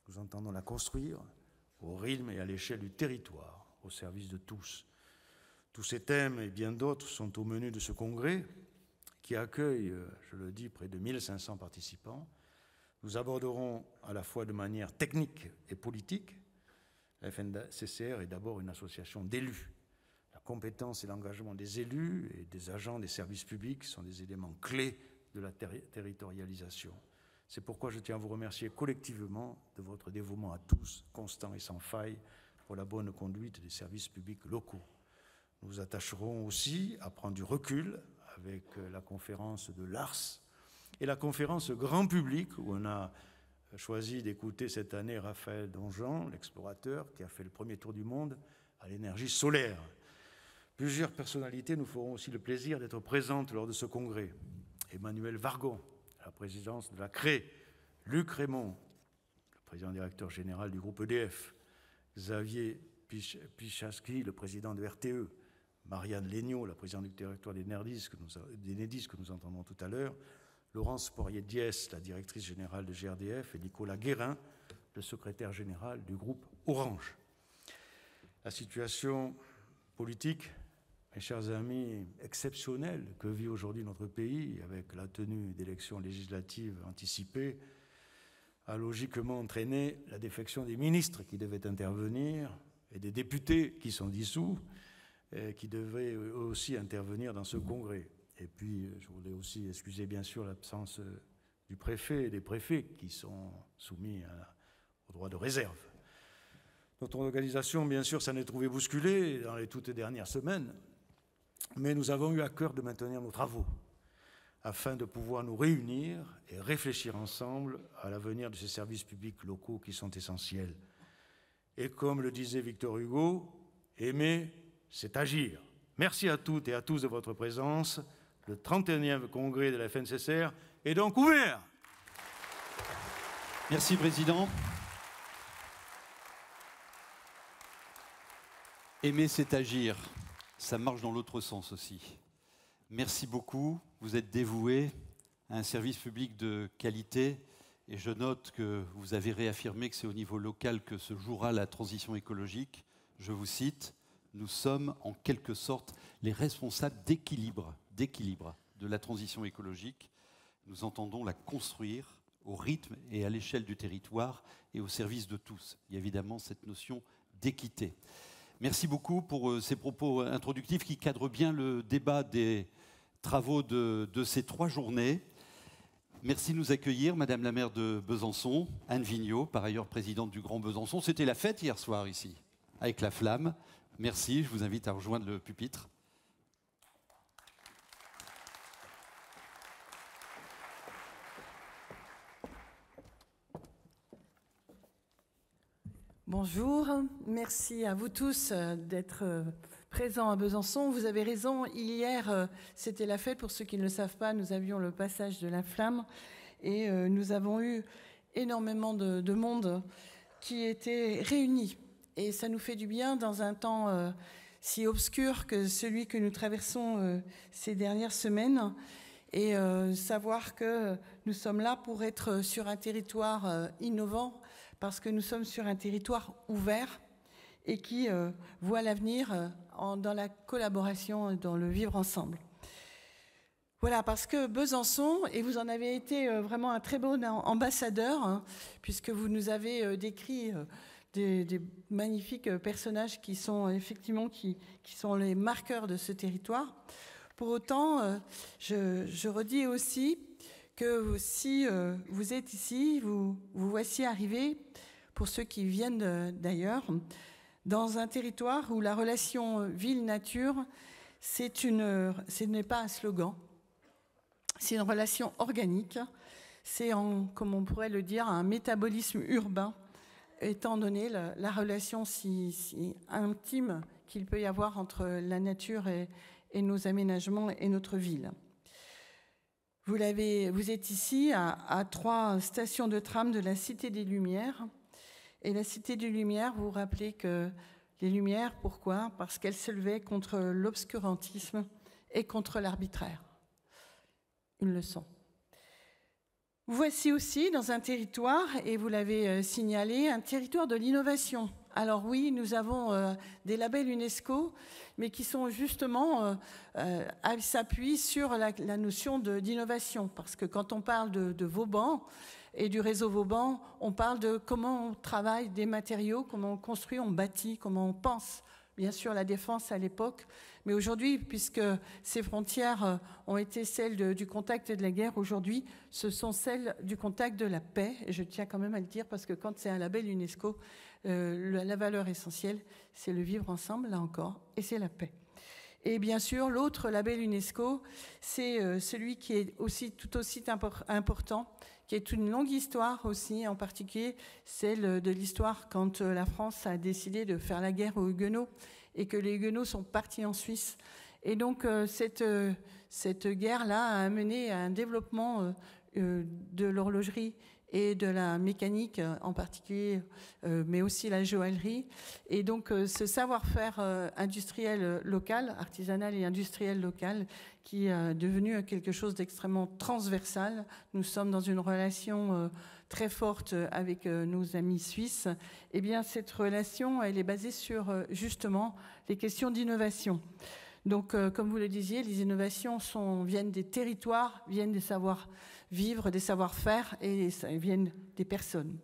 Nous entendons la construire au rythme et à l'échelle du territoire, au service de tous. Tous ces thèmes et bien d'autres sont au menu de ce congrès qui accueille, je le dis, près de 1500 participants. Nous aborderons à la fois de manière technique et politique. La FNCCR est d'abord une association d'élus. La compétence et l'engagement des élus et des agents des services publics sont des éléments clés de la territorialisation. C'est pourquoi je tiens à vous remercier collectivement de votre dévouement à tous, constant et sans faille, pour la bonne conduite des services publics locaux. Nous nous attacherons aussi à prendre du recul avec la conférence de l'ARS et la conférence grand public, où on a choisi d'écouter cette année Raphaël Donjean, l'explorateur, qui a fait le premier tour du monde à l'énergie solaire. Plusieurs personnalités nous feront aussi le plaisir d'être présentes lors de ce congrès. Emmanuel Vargon, la présidence de la CRE, Luc Raymond, le président directeur général du groupe EDF, Xavier Pichaski, le président de RTE, Marianne Legnaud, la présidente du directoire d'Enedis que nous entendrons tout à l'heure, Laurence Poirier-Diès, la directrice générale de GRDF, et Nicolas Guérin, le secrétaire général du groupe Orange. La situation politique, mes chers amis, exceptionnelle que vit aujourd'hui notre pays, avec la tenue d'élections législatives anticipées, a logiquement entraîné la défection des ministres qui devaient intervenir et des députés qui sont dissous et qui devaient eux aussi intervenir dans ce congrès. Et puis, je voulais aussi excuser bien sûr l'absence du préfet et des préfets qui sont soumis au droit de réserve. Notre organisation, bien sûr, s'en est trouvée bousculée dans les toutes dernières semaines, mais nous avons eu à cœur de maintenir nos travaux afin de pouvoir nous réunir et réfléchir ensemble à l'avenir de ces services publics locaux qui sont essentiels. Et comme le disait Victor Hugo, aimer, c'est agir. Merci à toutes et à tous de votre présence. Le 31e congrès de la FNCCR est donc ouvert. Merci, Président. Aimer, c'est agir. Ça marche dans l'autre sens aussi. Merci beaucoup. Vous êtes dévoués à un service public de qualité. Et je note que vous avez réaffirmé que c'est au niveau local que se jouera la transition écologique. Je vous cite, « Nous sommes en quelque sorte les responsables d'équilibre de la transition écologique. Nous entendons la construire au rythme et à l'échelle du territoire et au service de tous. » Il y a évidemment cette notion d'équité. Merci beaucoup pour ces propos introductifs qui cadrent bien le débat des travaux de ces 3 journées. Merci de nous accueillir, Madame la maire de Besançon, Anne Vigneault, par ailleurs présidente du Grand Besançon. C'était la fête hier soir ici, avec la flamme. Merci, je vous invite à rejoindre le pupitre. Bonjour, merci à vous tous d'être présents à Besançon. Vous avez raison, hier c'était la fête. Pour ceux qui ne le savent pas, nous avions le passage de la flamme et nous avons eu énormément de monde qui était réuni. Et ça nous fait du bien dans un temps si obscur que celui que nous traversons ces dernières semaines. Et savoir que nous sommes là pour être sur un territoire innovant, parce que nous sommes sur un territoire ouvert et qui voit l'avenir dans la collaboration, dans le vivre ensemble. Voilà, parce que Besançon, et vous en avez été vraiment un très bon ambassadeur, hein, puisque vous nous avez décrit des magnifiques personnages qui sont effectivement qui sont les marqueurs de ce territoire. Pour autant, je redis aussi que si vous êtes ici, vous voici arrivés, pour ceux qui viennent d'ailleurs, dans un territoire où la relation ville-nature, ce n'est pas un slogan, c'est une relation organique, c'est, comme on pourrait le dire, un métabolisme urbain, étant donné la relation si intime qu'il peut y avoir entre la nature et nos aménagements et notre ville. Vous êtes ici à 3 stations de tram de la Cité des Lumières. Et la Cité des Lumières, vous vous rappelez que les Lumières, pourquoi? Parce qu'elles se levaient contre l'obscurantisme et contre l'arbitraire. Une leçon. Voici aussi dans un territoire, et vous l'avez signalé, un territoire de l'innovation. Alors oui, nous avons des labels UNESCO, mais qui sont justement s'appuient sur la notion d'innovation. Parce que quand on parle de Vauban et du réseau Vauban, on parle de comment on travaille des matériaux, comment on construit, on bâtit, comment on pense. Bien sûr, la défense à l'époque, mais aujourd'hui, puisque ces frontières ont été celles du contact et de la guerre, aujourd'hui, ce sont celles du contact de la paix. Et je tiens quand même à le dire, parce que quand c'est un label UNESCO, la valeur essentielle, c'est le vivre ensemble, là encore, et c'est la paix. Et bien sûr, l'autre label UNESCO, c'est celui qui est aussi tout aussi important, qui est une longue histoire aussi, en particulier celle de l'histoire quand la France a décidé de faire la guerre aux Huguenots et que les Huguenots sont partis en Suisse. Et donc cette guerre-là a amené à un développement de l'horlogerie et de la mécanique en particulier, mais aussi la joaillerie. Et donc ce savoir-faire industriel local, artisanal et industriel local, qui est devenu quelque chose d'extrêmement transversal. Nous sommes dans une relation très forte avec nos amis suisses. Eh bien, cette relation, elle est basée sur justement les questions d'innovation. Donc, comme vous le disiez, les innovations viennent des territoires, viennent des savoir-vivre, des savoir-faire et viennent des personnes.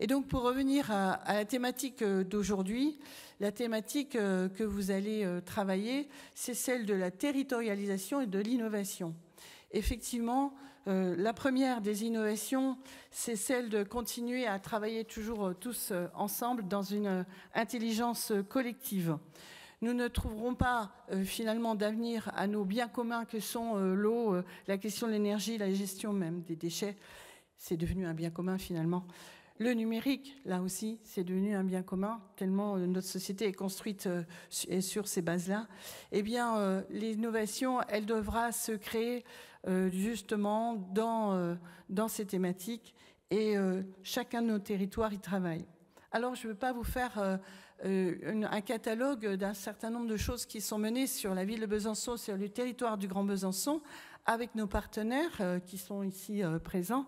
Et donc, pour revenir à la thématique d'aujourd'hui, la thématique que vous allez travailler, c'est celle de la territorialisation et de l'innovation. Effectivement, la première des innovations, c'est celle de continuer à travailler toujours tous ensemble dans une intelligence collective. Nous ne trouverons pas finalement d'avenir à nos biens communs que sont l'eau, la question de l'énergie, la gestion même des déchets. C'est devenu un bien commun finalement. Le numérique, là aussi, c'est devenu un bien commun, tellement notre société est construite sur ces bases-là. Eh bien, l'innovation, elle devra se créer justement dans ces thématiques, et chacun de nos territoires y travaille. Alors, je ne veux pas vous faire un catalogue d'un certain nombre de choses qui sont menées sur la ville de Besançon, sur le territoire du Grand Besançon, avec nos partenaires qui sont ici présents.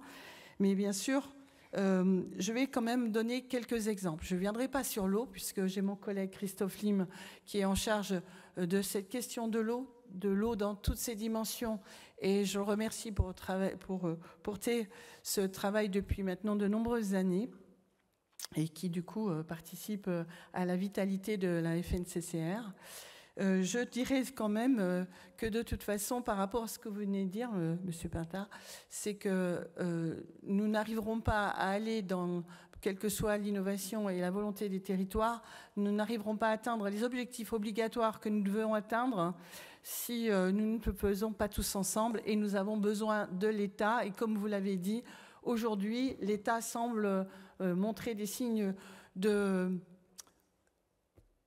Mais bien sûr, je vais quand même donner quelques exemples. Je ne viendrai pas sur l'eau, puisque j'ai mon collègue Christophe Lim qui est en charge de cette question de l'eau dans toutes ses dimensions. Et je le remercie pour porter ce travail depuis maintenant de nombreuses années, et qui du coup participe à la vitalité de la FNCCR. Je dirais quand même que de toute façon, par rapport à ce que vous venez de dire, Monsieur Pintard, c'est que nous n'arriverons pas à aller dans, quelle que soit l'innovation et la volonté des territoires, nous n'arriverons pas à atteindre les objectifs obligatoires que nous devons atteindre si nous ne le faisons pas tous ensemble, et nous avons besoin de l'État. Et comme vous l'avez dit, aujourd'hui, l'État semble montrer des signes de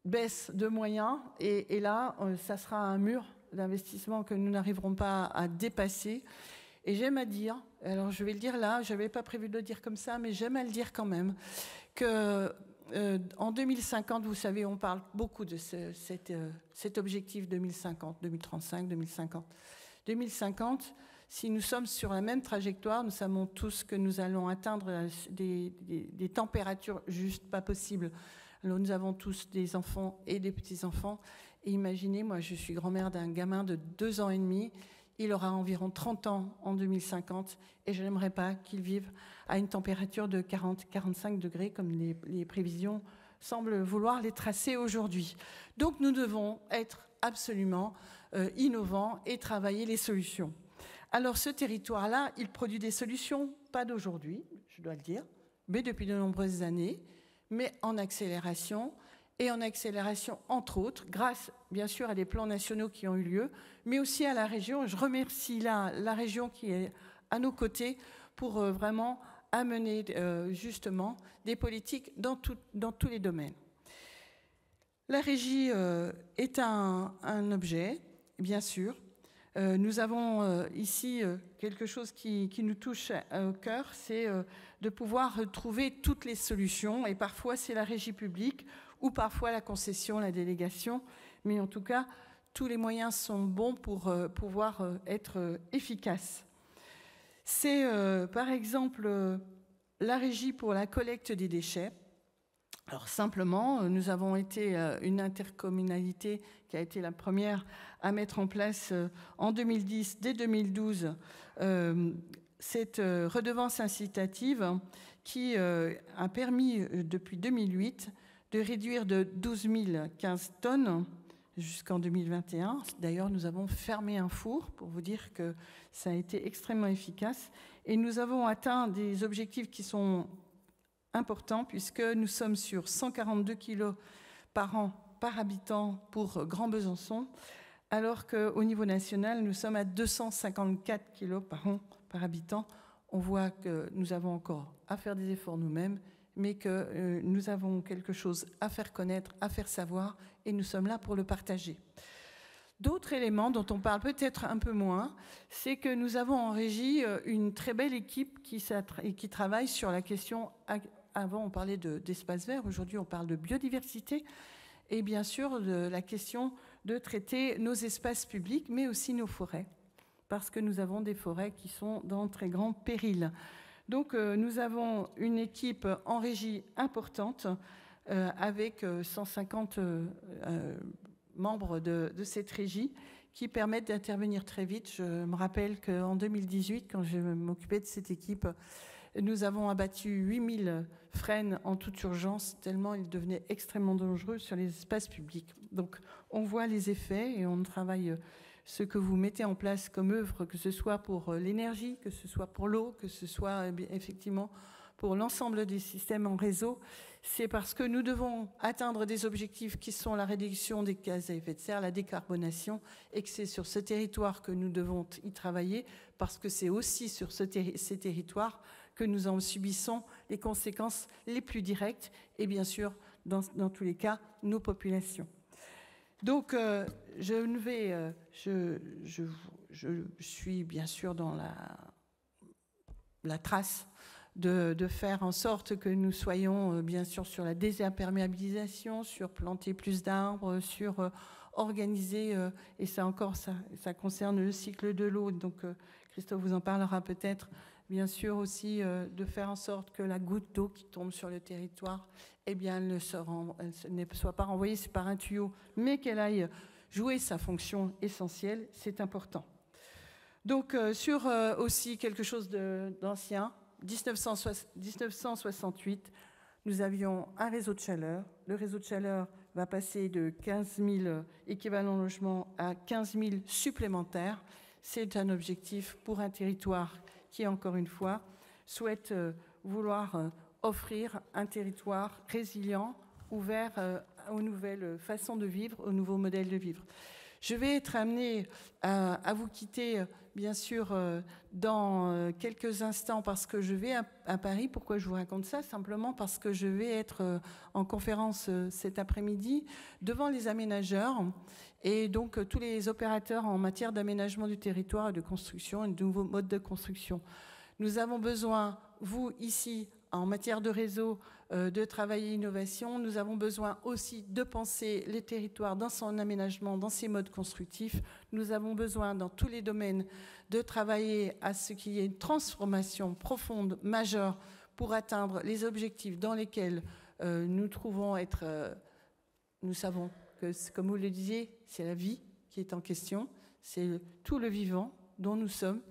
baisse de moyens, et là, ça sera un mur d'investissement que nous n'arriverons pas à dépasser. Et j'aime à dire, alors je vais le dire là, je n'avais pas prévu de le dire comme ça, mais j'aime à le dire quand même, que en 2050, vous savez, on parle beaucoup de cet objectif 2050, 2035, 2050. 2050, si nous sommes sur la même trajectoire, nous savons tous que nous allons atteindre des températures juste pas possibles. Alors, nous avons tous des enfants et des petits-enfants. Et imaginez, moi, je suis grand-mère d'un gamin de 2 ans et demi. Il aura environ 30 ans en 2050. Et je n'aimerais pas qu'il vive à une température de 40-45 degrés, comme les prévisions semblent vouloir les tracer aujourd'hui. Donc, nous devons être absolument innovants et travailler les solutions. Alors, ce territoire-là, il produit des solutions, pas d'aujourd'hui, je dois le dire, mais depuis de nombreuses années, mais en accélération, et en accélération, entre autres, grâce, bien sûr, à des plans nationaux qui ont eu lieu, mais aussi à la région. Je remercie la région qui est à nos côtés pour vraiment amener, justement, des politiques dans tous les domaines. La régie est un objet, bien sûr. Nous avons ici quelque chose qui nous touche au cœur, c'est de pouvoir trouver toutes les solutions, et parfois c'est la régie publique, ou parfois la concession, la délégation, mais en tout cas, tous les moyens sont bons pour pouvoir être efficaces. C'est par exemple la régie pour la collecte des déchets. Alors simplement, nous avons été une intercommunalité qui a été la première à mettre en place en 2010, dès 2012, cette redevance incitative qui a permis depuis 2008 de réduire de 12 015 tonnes jusqu'en 2021. D'ailleurs, nous avons fermé un four pour vous dire que ça a été extrêmement efficace. Et nous avons atteint des objectifs qui sont importants puisque nous sommes sur 142 kilos par an par habitant pour Grand Besançon, alors qu'au niveau national, nous sommes à 254 kilos par an par habitant. On voit que nous avons encore à faire des efforts nous-mêmes, mais que nous avons quelque chose à faire connaître, à faire savoir, et nous sommes là pour le partager. D'autres éléments dont on parle peut-être un peu moins, c'est que nous avons en régie une très belle équipe qui travaille sur la question. Avant, on parlait d'espace vert, aujourd'hui, on parle de biodiversité, et bien sûr, de la question de traiter nos espaces publics, mais aussi nos forêts, parce que nous avons des forêts qui sont dans très grand péril. Donc, nous avons une équipe en régie importante, avec 150 membres de cette régie, qui permettent d'intervenir très vite. Je me rappelle qu'en 2018, quand je m'occupais de cette équipe, nous avons abattu 8000 frênes en toute urgence, tellement ils devenaient extrêmement dangereux sur les espaces publics. Donc, on voit les effets et on travaille ce que vous mettez en place comme œuvre, que ce soit pour l'énergie, que ce soit pour l'eau, que ce soit effectivement pour l'ensemble des systèmes en réseau. C'est parce que nous devons atteindre des objectifs qui sont la réduction des gaz à effet de serre, la décarbonation, et que c'est sur ce territoire que nous devons y travailler, parce que c'est aussi sur ces territoires que nous en subissons les conséquences les plus directes, et bien sûr, dans tous les cas, nos je suis bien sûr dans la trace de faire en sorte que nous soyons bien sûr sur la désimperméabilisation, sur planter plus d'arbres, sur organiser, et ça encore, ça concerne le cycle de l'eau, donc Christophe vous en parlera peut-être, bien sûr aussi de faire en sorte que la goutte d'eau qui tombe sur le territoire, eh bien, elle ne soit pas renvoyée par un tuyau, mais qu'elle aille jouer sa fonction essentielle, c'est important. Donc sur aussi quelque chose d'ancien, 1968, nous avions un réseau de chaleur. Le réseau de chaleur va passer de 15 000 équivalents logements à 15 000 supplémentaires. C'est un objectif pour un territoire qui, encore une fois, souhaite vouloir offrir un territoire résilient, ouvert aux nouvelles façons de vivre, aux nouveaux modèles de vivre. Je vais être amenée à vous quitter, bien sûr, dans quelques instants parce que je vais à Paris. Pourquoi je vous raconte ça? Simplement parce que je vais être en conférence cet après-midi devant les aménageurs et donc tous les opérateurs en matière d'aménagement du territoire et de construction et de nouveaux modes de construction. Nous avons besoin, vous, ici, en matière de réseau, de travailler innovation. Nous avons besoin aussi de penser les territoires dans son aménagement, dans ses modes constructifs. Nous avons besoin, dans tous les domaines, de travailler à ce qu'il y ait une transformation profonde, majeure, pour atteindre les objectifs dans lesquels nous trouvons être... nous savons que, comme vous le disiez, c'est la vie qui est en question, c'est tout le vivant dont nous sommes.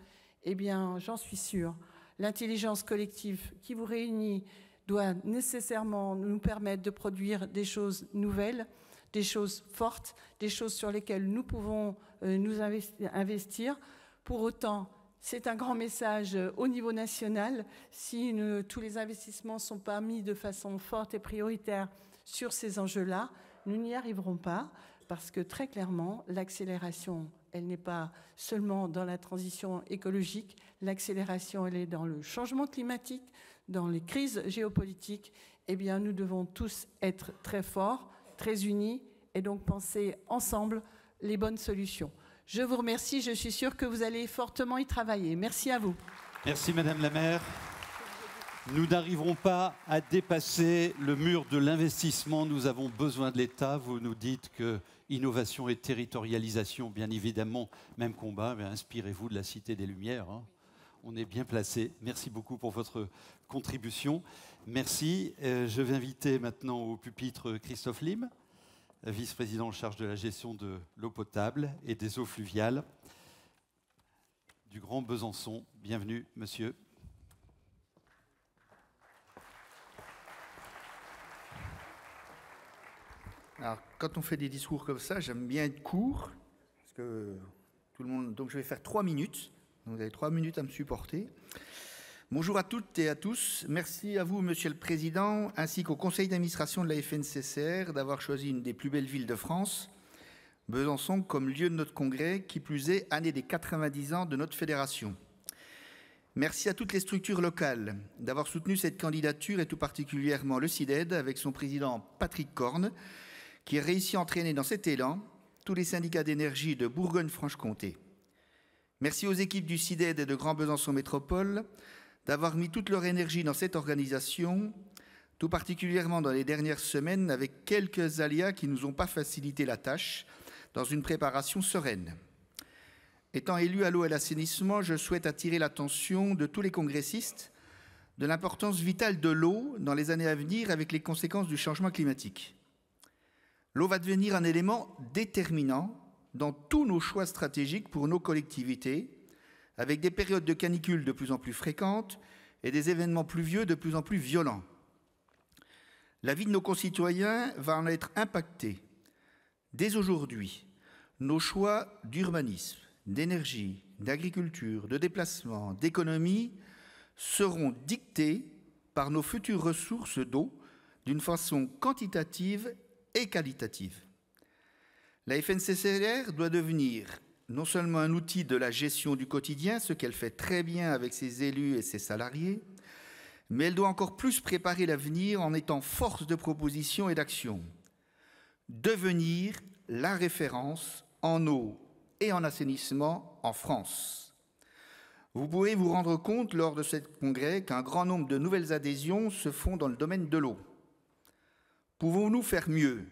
Eh bien, j'en suis sûre, l'intelligence collective qui vous réunit doit nécessairement nous permettre de produire des choses nouvelles, des choses fortes, des choses sur lesquelles nous pouvons nous investir. Pour autant, c'est un grand message au niveau national. Si tous les investissements ne sont pas mis de façon forte et prioritaire sur ces enjeux-là, nous n'y arriverons pas parce que très clairement, l'accélération, elle n'est pas seulement dans la transition écologique, l'accélération, elle est dans le changement climatique, dans les crises géopolitiques. Eh bien, nous devons tous être très forts, très unis, et donc penser ensemble les bonnes solutions. Je vous remercie, je suis sûre que vous allez fortement y travailler. Merci à vous. Merci Madame la maire. Nous n'arriverons pas à dépasser le mur de l'investissement. Nous avons besoin de l'État. Vous nous dites que innovation et territorialisation, bien évidemment, même combat. Mais inspirez-vous de la Cité des Lumières. Hein. On est bien placé. Merci beaucoup pour votre contribution. Merci. Je vais inviter maintenant au pupitre Christophe Lim, vice-président en charge de la gestion de l'eau potable et des eaux fluviales du Grand Besançon. Bienvenue, monsieur. Alors, quand on fait des discours comme ça, j'aime bien être court, parce que tout le monde. Donc, je vais faire 3 minutes. Donc, vous avez 3 minutes à me supporter. Bonjour à toutes et à tous. Merci à vous, Monsieur le Président, ainsi qu'au Conseil d'administration de la FNCCR d'avoir choisi une des plus belles villes de France, Besançon, comme lieu de notre congrès, qui plus est, année des 90 ans de notre fédération. Merci à toutes les structures locales d'avoir soutenu cette candidature et tout particulièrement le CIDED avec son président Patrick Corne, qui a réussi à entraîner dans cet élan tous les syndicats d'énergie de Bourgogne-Franche-Comté. Merci aux équipes du CIDED et de Grand Besançon Métropole d'avoir mis toute leur énergie dans cette organisation, tout particulièrement dans les dernières semaines, avec quelques aléas qui ne nous ont pas facilité la tâche, dans une préparation sereine. Étant élu à l'eau et à l'assainissement, je souhaite attirer l'attention de tous les congressistes de l'importance vitale de l'eau dans les années à venir avec les conséquences du changement climatique. L'eau va devenir un élément déterminant dans tous nos choix stratégiques pour nos collectivités, avec des périodes de canicule de plus en plus fréquentes et des événements pluvieux de plus en plus violents. La vie de nos concitoyens va en être impactée. Dès aujourd'hui, nos choix d'urbanisme, d'énergie, d'agriculture, de déplacement, d'économie seront dictés par nos futures ressources d'eau d'une façon quantitative et qualitative. La FNCCR doit devenir non seulement un outil de la gestion du quotidien, ce qu'elle fait très bien avec ses élus et ses salariés, mais elle doit encore plus préparer l'avenir en étant force de proposition et d'action. Devenir la référence en eau et en assainissement en France. Vous pouvez vous rendre compte lors de ce congrès qu'un grand nombre de nouvelles adhésions se font dans le domaine de l'eau. Pouvons-nous faire mieux?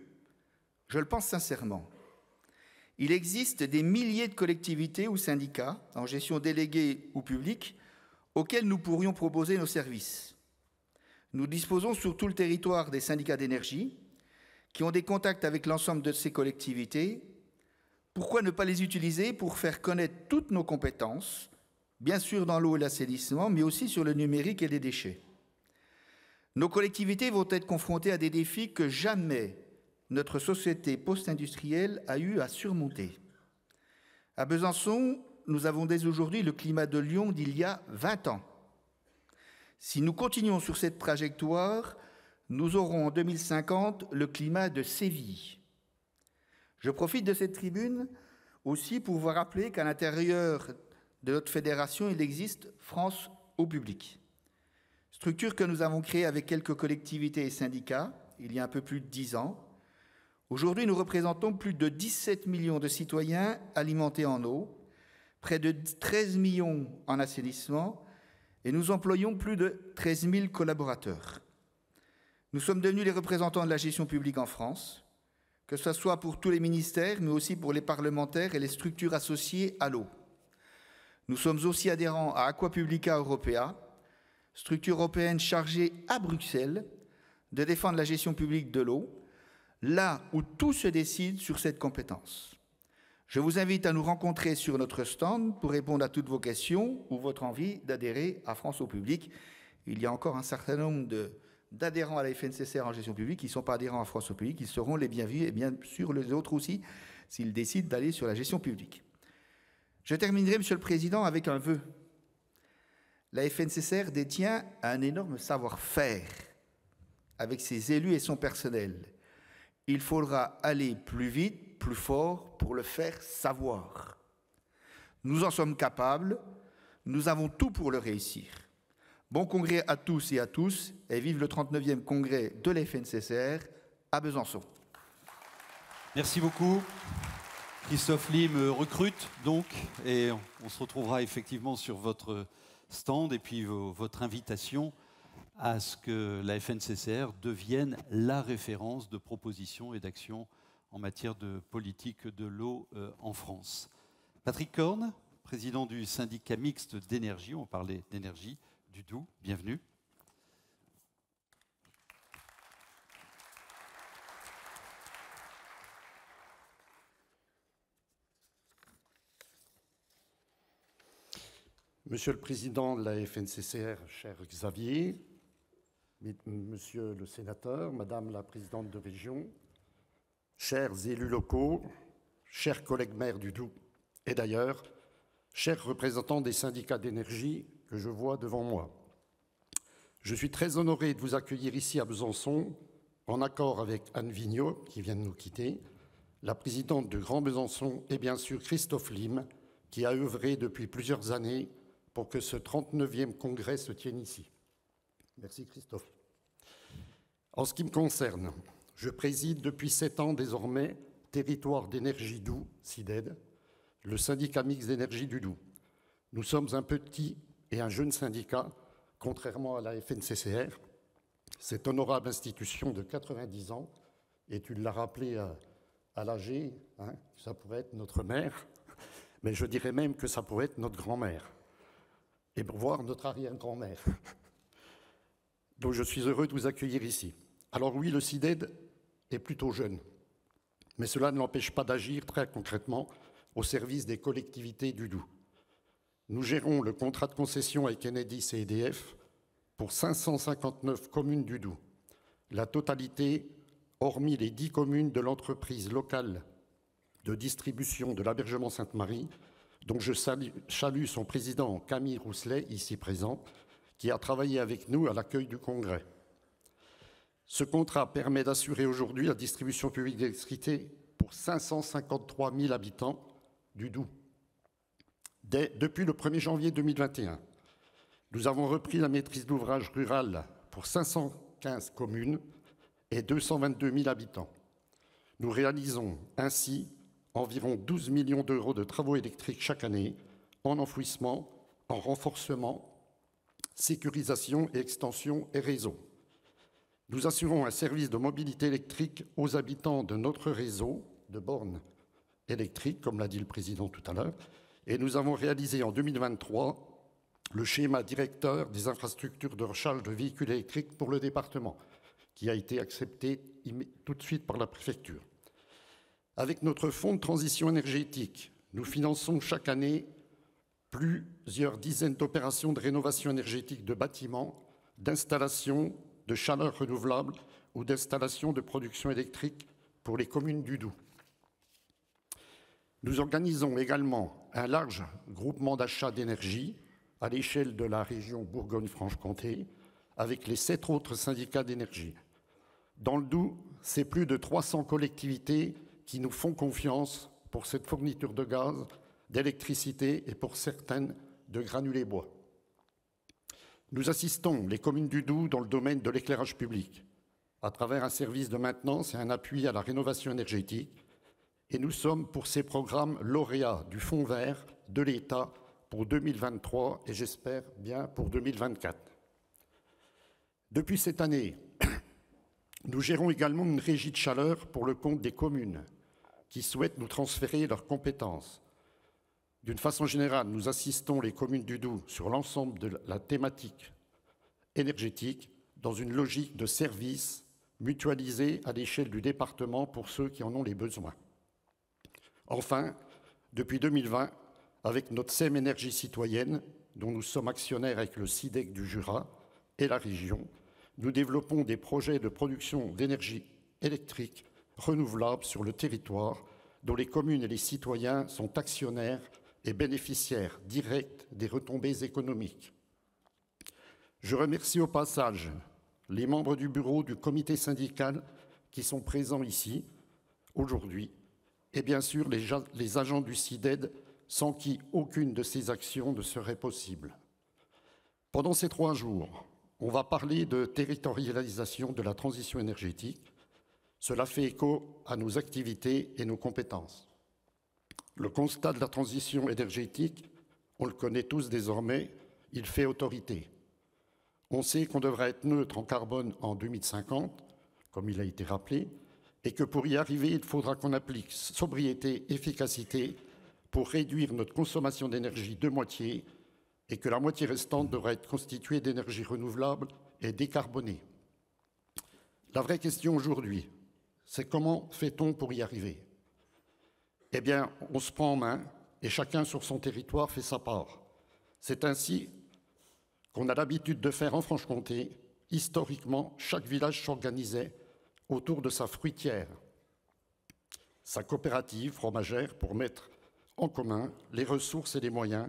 Je le pense sincèrement. Il existe des milliers de collectivités ou syndicats, en gestion déléguée ou publique, auxquels nous pourrions proposer nos services. Nous disposons sur tout le territoire des syndicats d'énergie qui ont des contacts avec l'ensemble de ces collectivités. Pourquoi ne pas les utiliser pour faire connaître toutes nos compétences, bien sûr dans l'eau et l'assainissement, mais aussi sur le numérique et les déchets? Nos collectivités vont être confrontées à des défis que jamais notre société post-industrielle a eu à surmonter. À Besançon, nous avons dès aujourd'hui le climat de Lyon d'il y a 20 ans. Si nous continuons sur cette trajectoire, nous aurons en 2050 le climat de Séville. Je profite de cette tribune aussi pour vous rappeler qu'à l'intérieur de notre fédération, il existe France au public, structure que nous avons créée avec quelques collectivités et syndicats il y a un peu plus de 10 ans. Aujourd'hui, nous représentons plus de 17 millions de citoyens alimentés en eau, près de 13 millions en assainissement, et nous employons plus de 13 000 collaborateurs. Nous sommes devenus les représentants de la gestion publique en France, que ce soit pour tous les ministères, mais aussi pour les parlementaires et les structures associées à l'eau. Nous sommes aussi adhérents à Aquapublica Europea, structure européenne chargée à Bruxelles de défendre la gestion publique de l'eau, là où tout se décide sur cette compétence. Je vous invite à nous rencontrer sur notre stand pour répondre à toutes vos questions ou votre envie d'adhérer à France au public. Il y a encore un certain nombre d'adhérents à la FNCCR en gestion publique qui ne sont pas adhérents à France au public. Ils seront les bienvenus et bien sûr les autres aussi s'ils décident d'aller sur la gestion publique. Je terminerai, Monsieur le Président, avec un vœu. La FNCCR détient un énorme savoir-faire avec ses élus et son personnel. Il faudra aller plus vite, plus fort pour le faire savoir. Nous en sommes capables, nous avons tout pour le réussir. Bon congrès à tous et vive le 39e congrès de la FNCCR à Besançon. Merci beaucoup. Christophe Lie me recrute donc et on se retrouvera effectivement sur votre stand et puis votre invitation à ce que la FNCCR devienne la référence de propositions et d'actions en matière de politique de l'eau en France. Patrick Corne, président du syndicat mixte d'énergie, on parlait d'énergie du Doubs, bienvenue. Monsieur le Président de la FNCCR, cher Xavier, Monsieur le Sénateur, Madame la Présidente de Région, chers élus locaux, chers collègues maires du Doubs, et d'ailleurs, chers représentants des syndicats d'énergie que je vois devant moi. Je suis très honoré de vous accueillir ici à Besançon, en accord avec Anne Vigneault, qui vient de nous quitter, la présidente du Grand Besançon, et bien sûr Christophe Lie, qui a œuvré depuis plusieurs années pour que ce 39e congrès se tienne ici. Merci Christophe. En ce qui me concerne, je préside depuis 7 ans désormais Territoire d'énergie Doubs, SIDED, le syndicat mixte d'énergie du Doubs. Nous sommes un petit et un jeune syndicat, contrairement à la FNCCR, cette honorable institution de 90 ans, et tu l'as rappelé à l'AG, hein, ça pourrait être notre mère, mais je dirais même que ça pourrait être notre grand-mère, et voire notre arrière-grand-mère. Donc je suis heureux de vous accueillir ici. Alors oui, le SIDED est plutôt jeune, mais cela ne l'empêche pas d'agir très concrètement au service des collectivités du Doubs. Nous gérons le contrat de concession avec Enedis et EDF pour 559 communes du Doubs. La totalité, hormis les 10 communes de l'entreprise locale de distribution de l'Abergement Sainte-Marie, dont je salue son président Camille Rousselet, ici présent, qui a travaillé avec nous à l'accueil du congrès. Ce contrat permet d'assurer aujourd'hui la distribution publique d'électricité pour 553 000 habitants du Doubs. Depuis le 1er janvier 2021, nous avons repris la maîtrise d'ouvrage rural pour 515 communes et 222 000 habitants. Nous réalisons ainsi environ 12 millions d'euros de travaux électriques chaque année, en enfouissement, en renforcement, sécurisation et extension et réseau. Nous assurons un service de mobilité électrique aux habitants de notre réseau de bornes électriques, comme l'a dit le Président tout à l'heure, et nous avons réalisé en 2023 le schéma directeur des infrastructures de recharge de véhicules électriques pour le département, qui a été accepté tout de suite par la préfecture. Avec notre fonds de transition énergétique, nous finançons chaque année plusieurs dizaines d'opérations de rénovation énergétique de bâtiments, d'installations de chaleur renouvelable ou d'installations de production électrique pour les communes du Doubs. Nous organisons également un large groupement d'achat d'énergie à l'échelle de la région Bourgogne-Franche-Comté avec les 7 autres syndicats d'énergie. Dans le Doubs, c'est plus de 300 collectivités qui nous font confiance pour cette fourniture de gaz, d'électricité et pour certaines de granulés bois. Nous assistons les communes du Doubs dans le domaine de l'éclairage public à travers un service de maintenance et un appui à la rénovation énergétique. Et nous sommes pour ces programmes lauréats du Fonds vert de l'État pour 2023 et j'espère bien pour 2024. Depuis cette année, nous gérons également une régie de chaleur pour le compte des communes qui souhaitent nous transférer leurs compétences. D'une façon générale, nous assistons les communes du Doubs sur l'ensemble de la thématique énergétique dans une logique de service mutualisé à l'échelle du département pour ceux qui en ont les besoins. Enfin, depuis 2020, avec notre SEM Énergie Citoyenne, dont nous sommes actionnaires avec le SIDEC du Jura et la région, nous développons des projets de production d'énergie électrique renouvelable sur le territoire, dont les communes et les citoyens sont actionnaires et bénéficiaires directs des retombées économiques. Je remercie au passage les membres du bureau du comité syndical qui sont présents ici aujourd'hui et bien sûr les agents du SIDED sans qui aucune de ces actions ne serait possible. Pendant ces 3 jours, on va parler de territorialisation de la transition énergétique. Cela fait écho à nos activités et nos compétences. Le constat de la transition énergétique, on le connaît tous désormais, il fait autorité. On sait qu'on devrait être neutre en carbone en 2050, comme il a été rappelé, et que pour y arriver, il faudra qu'on applique sobriété, efficacité pour réduire notre consommation d'énergie de moitié et que la moitié restante devrait être constituée d'énergie renouvelable et décarbonée. La vraie question aujourd'hui, c'est comment fait-on pour y arriver? Eh bien, on se prend en main et chacun sur son territoire fait sa part. C'est ainsi qu'on a l'habitude de faire en Franche-Comté. Historiquement, chaque village s'organisait autour de sa fruitière, sa coopérative fromagère pour mettre en commun les ressources et les moyens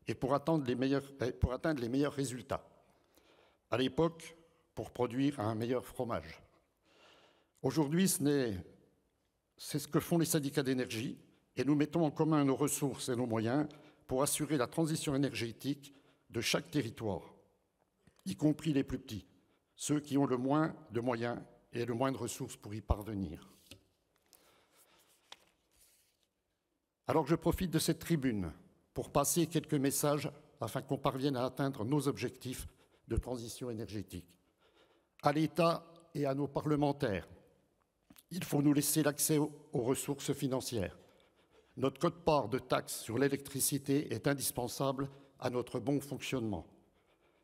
et pour atteindre les meilleurs résultats. À l'époque, pour produire un meilleur fromage. Aujourd'hui, c'est ce que font les syndicats d'énergie et nous mettons en commun nos ressources et nos moyens pour assurer la transition énergétique de chaque territoire, y compris les plus petits, ceux qui ont le moins de moyens et le moins de ressources pour y parvenir. Alors je profite de cette tribune pour passer quelques messages afin qu'on parvienne à atteindre nos objectifs de transition énergétique. À l'État et à nos parlementaires, il faut nous laisser l'accès aux ressources financières. Notre quote-part de taxes sur l'électricité est indispensable à notre bon fonctionnement.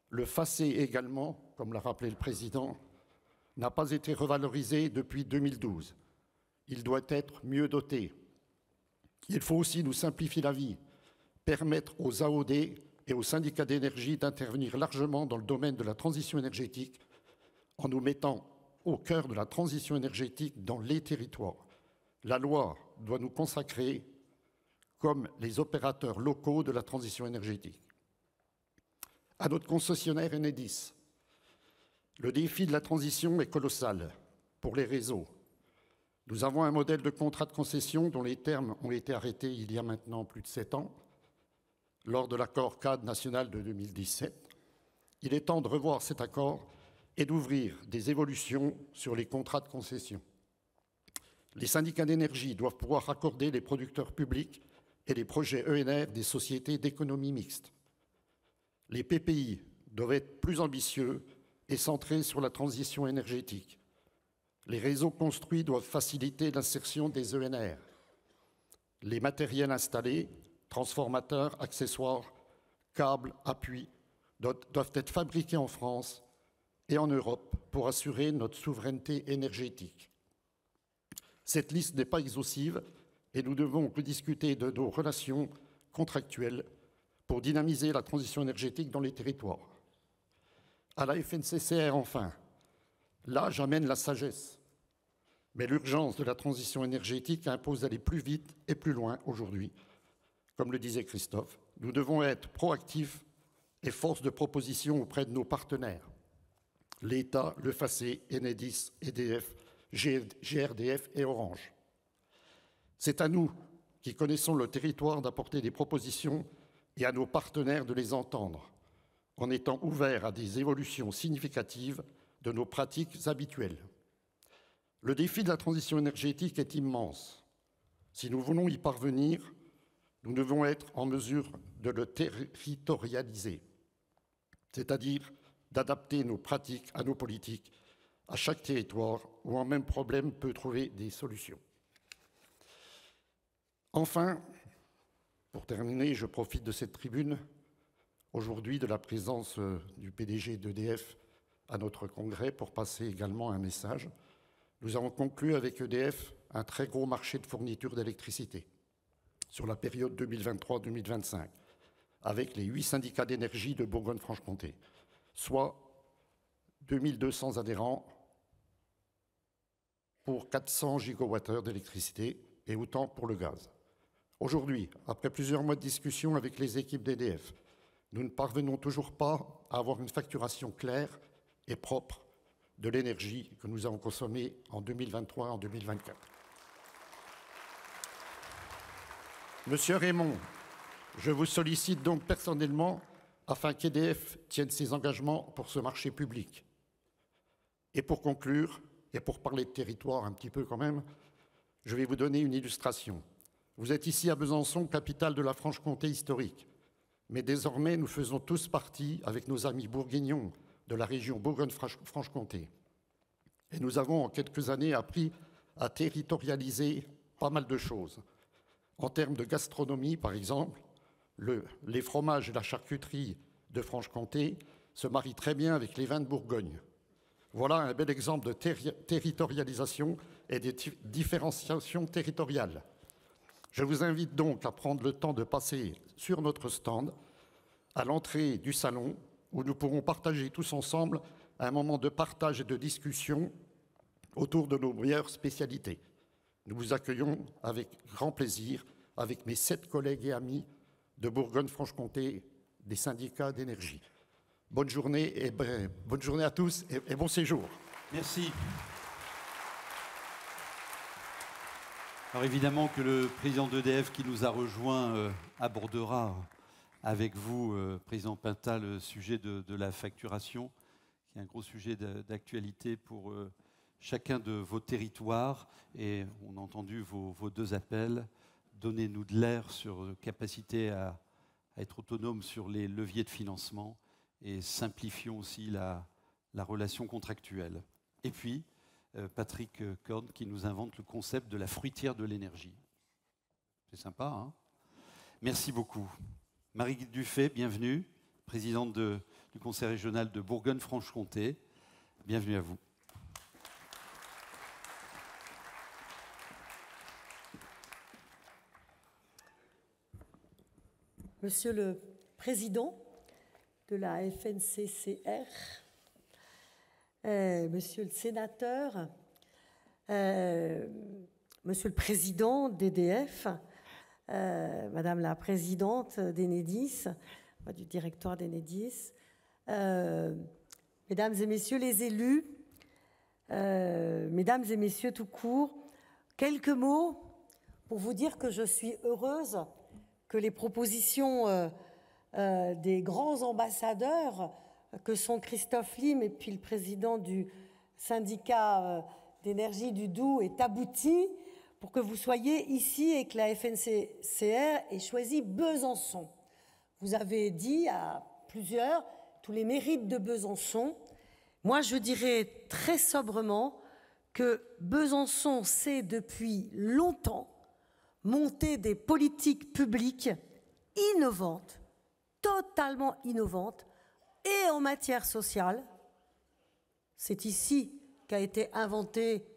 Le FACÉ également, comme l'a rappelé le Président, n'a pas été revalorisé depuis 2012. Il doit être mieux doté. Il faut aussi nous simplifier la vie, permettre aux AOD et aux syndicats d'énergie d'intervenir largement dans le domaine de la transition énergétique en nous mettant au cœur de la transition énergétique dans les territoires. La loi doit nous consacrer comme les opérateurs locaux de la transition énergétique. À notre concessionnaire Enedis, le défi de la transition est colossal pour les réseaux. Nous avons un modèle de contrat de concession dont les termes ont été arrêtés il y a maintenant plus de 7 ans, lors de l'accord cadre national de 2017. Il est temps de revoir cet accord et d'ouvrir des évolutions sur les contrats de concession. Les syndicats d'énergie doivent pouvoir raccorder les producteurs publics et les projets ENR des sociétés d'économie mixte. Les PPI doivent être plus ambitieux et centrés sur la transition énergétique. Les réseaux construits doivent faciliter l'insertion des ENR. Les matériels installés, transformateurs, accessoires, câbles, appuis, doivent être fabriqués en France et en Europe pour assurer notre souveraineté énergétique. Cette liste n'est pas exhaustive et nous devons rediscuter de nos relations contractuelles pour dynamiser la transition énergétique dans les territoires. À la FNCCR, enfin, là, j'amène la sagesse. Mais l'urgence de la transition énergétique impose d'aller plus vite et plus loin aujourd'hui. Comme le disait Christophe, nous devons être proactifs et force de proposition auprès de nos partenaires. L'État, le FACÉ, Enedis, EDF, GRDF et Orange. C'est à nous, qui connaissons le territoire, d'apporter des propositions et à nos partenaires de les entendre, en étant ouverts à des évolutions significatives de nos pratiques habituelles. Le défi de la transition énergétique est immense. Si nous voulons y parvenir, nous devons être en mesure de le territorialiser, c'est-à-dire d'adapter nos pratiques à nos politiques, à chaque territoire où un même problème peut trouver des solutions. Enfin, pour terminer, je profite de cette tribune aujourd'hui de la présence du PDG d'EDF à notre congrès pour passer également un message. Nous avons conclu avec EDF un très gros marché de fourniture d'électricité sur la période 2023-2025 avec les 8 syndicats d'énergie de Bourgogne-Franche-Comté, soit 2200 adhérents pour 400 gigawattheures d'électricité et autant pour le gaz. Aujourd'hui, après plusieurs mois de discussion avec les équipes d'EDF, nous ne parvenons toujours pas à avoir une facturation claire et propre de l'énergie que nous avons consommée en 2023 et en 2024. Monsieur Raymond, je vous sollicite donc personnellement afin qu'EDF tienne ses engagements pour ce marché public. Et pour conclure, et pour parler de territoire un petit peu quand même, je vais vous donner une illustration. Vous êtes ici à Besançon, capitale de la Franche-Comté historique. Mais désormais, nous faisons tous partie, avec nos amis bourguignons, de la région Bourgogne-Franche-Comté. Et nous avons, en quelques années, appris à territorialiser pas mal de choses. En termes de gastronomie, par exemple, les fromages et la charcuterie de Franche-Comté se marient très bien avec les vins de Bourgogne. Voilà un bel exemple de territorialisation et de différenciation territoriale. Je vous invite donc à prendre le temps de passer sur notre stand, à l'entrée du salon, où nous pourrons partager tous ensemble un moment de partage et de discussion autour de nos meilleures spécialités. Nous vous accueillons avec grand plaisir, avec mes 7 collègues et amis de Bourgogne-Franche-Comté, des syndicats d'énergie. Bonne journée à tous et bon séjour. Merci. Alors évidemment que le président d'EDF qui nous a rejoint abordera avec vous, président Pinta, le sujet de la facturation, qui est un gros sujet d'actualité pour chacun de vos territoires. Et on a entendu vos 2 appels. Donnez-nous de l'air sur capacité à être autonome sur les leviers de financement et simplifions aussi la relation contractuelle. Et puis, Patrick Korn qui nous invente le concept de la fruitière de l'énergie. C'est sympa, hein? Merci beaucoup. Marie Dufay, bienvenue, présidente du Conseil régional de Bourgogne-Franche-Comté. Bienvenue à vous. Monsieur le Président de la FNCCR, Monsieur le Sénateur, Monsieur le Président d'EDF, Madame la Présidente d'Enedis, du directoire d'Enedis, Mesdames et Messieurs les élus, Mesdames et Messieurs tout court, quelques mots pour vous dire que je suis heureuse que les propositions des grands ambassadeurs que sont Christophe Lim et puis le président du syndicat d'énergie du Doubs est abouti pour que vous soyez ici et que la FNCCR ait choisi Besançon. Vous avez dit à plusieurs tous les mérites de Besançon. Moi, je dirais très sobrement que Besançon sait depuis longtemps monter des politiques publiques innovantes, totalement innovantes, et en matière sociale. C'est ici qu'a été inventé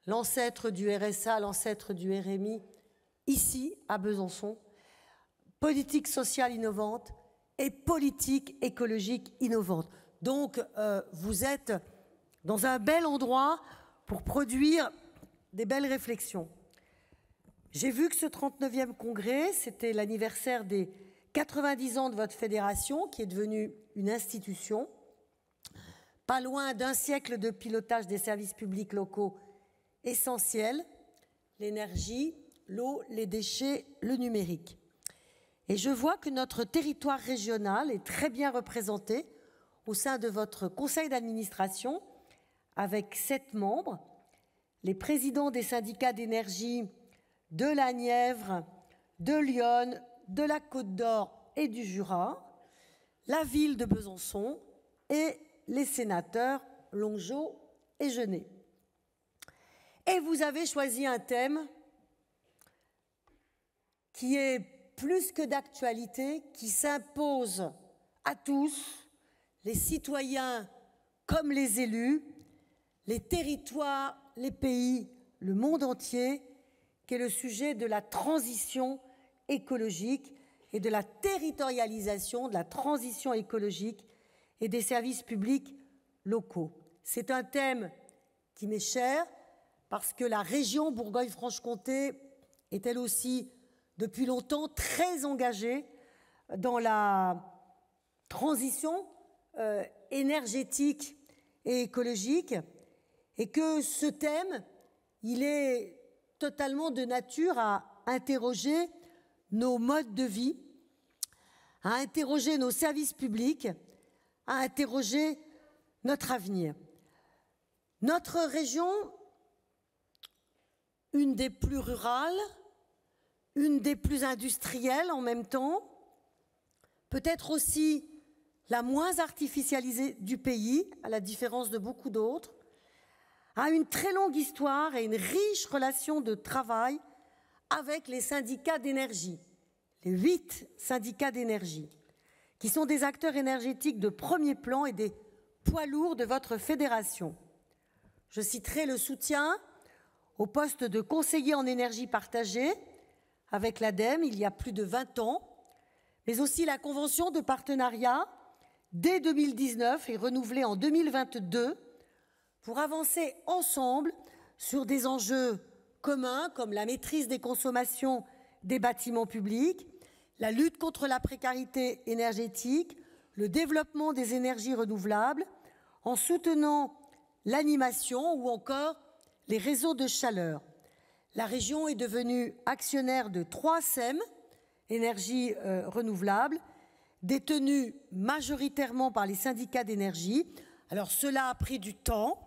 l'ancêtre du RSA, l'ancêtre du RMI, ici, à Besançon. Politique sociale innovante et politique écologique innovante. Donc, vous êtes dans un bel endroit pour produire des belles réflexions. J'ai vu que ce 39e congrès, c'était l'anniversaire des 90 ans de votre fédération, qui est devenue une institution, pas loin d'un siècle de pilotage des services publics locaux essentiels, l'énergie, l'eau, les déchets, le numérique. Et je vois que notre territoire régional est très bien représenté au sein de votre conseil d'administration, avec 7 membres, les présidents des syndicats d'énergie de la Nièvre, de l'Yonne, de la Côte d'Or et du Jura, la ville de Besançon et les sénateurs Longeau et Genet. Et vous avez choisi un thème qui est plus que d'actualité, qui s'impose à tous, les citoyens comme les élus, les territoires, les pays, le monde entier, qui est le sujet de la transition écologique et de la territorialisation de la transition écologique et des services publics locaux. C'est un thème qui m'est cher parce que la région Bourgogne-Franche-Comté est elle aussi depuis longtemps très engagée dans la transition énergétique et écologique, et que ce thème, il est totalement de nature à interroger nos modes de vie, à interroger nos services publics, à interroger notre avenir. Notre région, une des plus rurales, une des plus industrielles en même temps, peut-être aussi la moins artificialisée du pays, à la différence de beaucoup d'autres, a une très longue histoire et une riche relation de travail avec les syndicats d'énergie, les 8 syndicats d'énergie, qui sont des acteurs énergétiques de premier plan et des poids lourds de votre fédération. Je citerai le soutien au poste de conseiller en énergie partagée avec l'ADEME il y a plus de 20 ans, mais aussi la convention de partenariat dès 2019 et renouvelée en 2022 pour avancer ensemble sur des enjeux communs comme la maîtrise des consommations des bâtiments publics, la lutte contre la précarité énergétique, le développement des énergies renouvelables, en soutenant l'animation ou encore les réseaux de chaleur. La région est devenue actionnaire de 3 SEM, énergies renouvelables, détenus majoritairement par les syndicats d'énergie. Alors cela a pris du temps,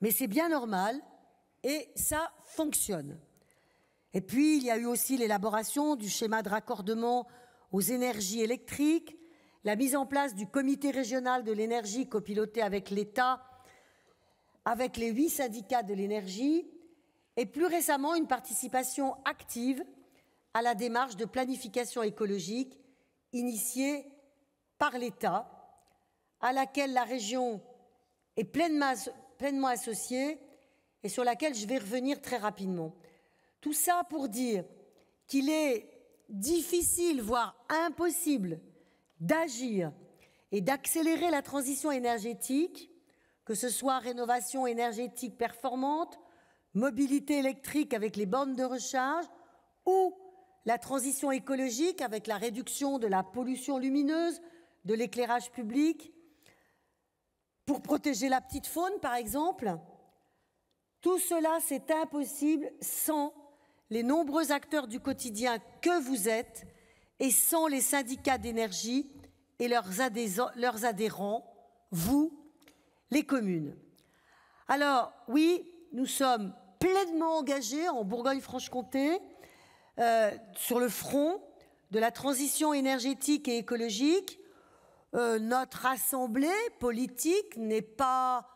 mais c'est bien normal et ça fonctionne. Et puis il y a eu aussi l'élaboration du schéma de raccordement aux énergies électriques, la mise en place du comité régional de l'énergie copiloté avec l'État, avec les 8 syndicats de l'énergie, et plus récemment une participation active à la démarche de planification écologique initiée par l'État, à laquelle la région est pleinement associée et sur laquelle je vais revenir très rapidement. Tout ça pour dire qu'il est difficile, voire impossible, d'agir et d'accélérer la transition énergétique, que ce soit rénovation énergétique performante, mobilité électrique avec les bornes de recharge ou la transition écologique avec la réduction de la pollution lumineuse, de l'éclairage public, pour protéger la petite faune par exemple. Tout cela, c'est impossible sans les nombreux acteurs du quotidien que vous êtes et sans les syndicats d'énergie et leurs adhérents, vous, les communes. Alors, oui, nous sommes pleinement engagée en Bourgogne-Franche-Comté sur le front de la transition énergétique et écologique. Notre assemblée politique n'est pas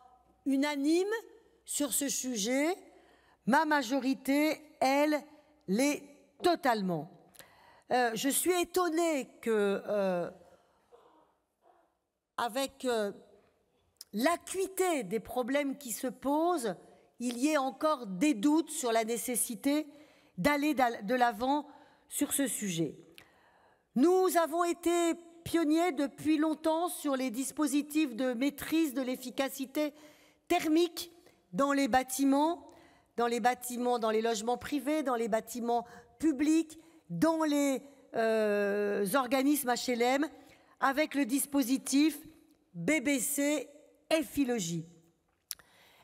unanime sur ce sujet. Ma majorité, elle, l'est totalement. Je suis étonnée que, avec l'acuité des problèmes qui se posent, il y ait encore des doutes sur la nécessité d'aller de l'avant sur ce sujet. Nous avons été pionniers depuis longtemps sur les dispositifs de maîtrise de l'efficacité thermique dans les bâtiments, dans les logements privés, dans les bâtiments publics, dans les organismes HLM, avec le dispositif BBC Effilogie.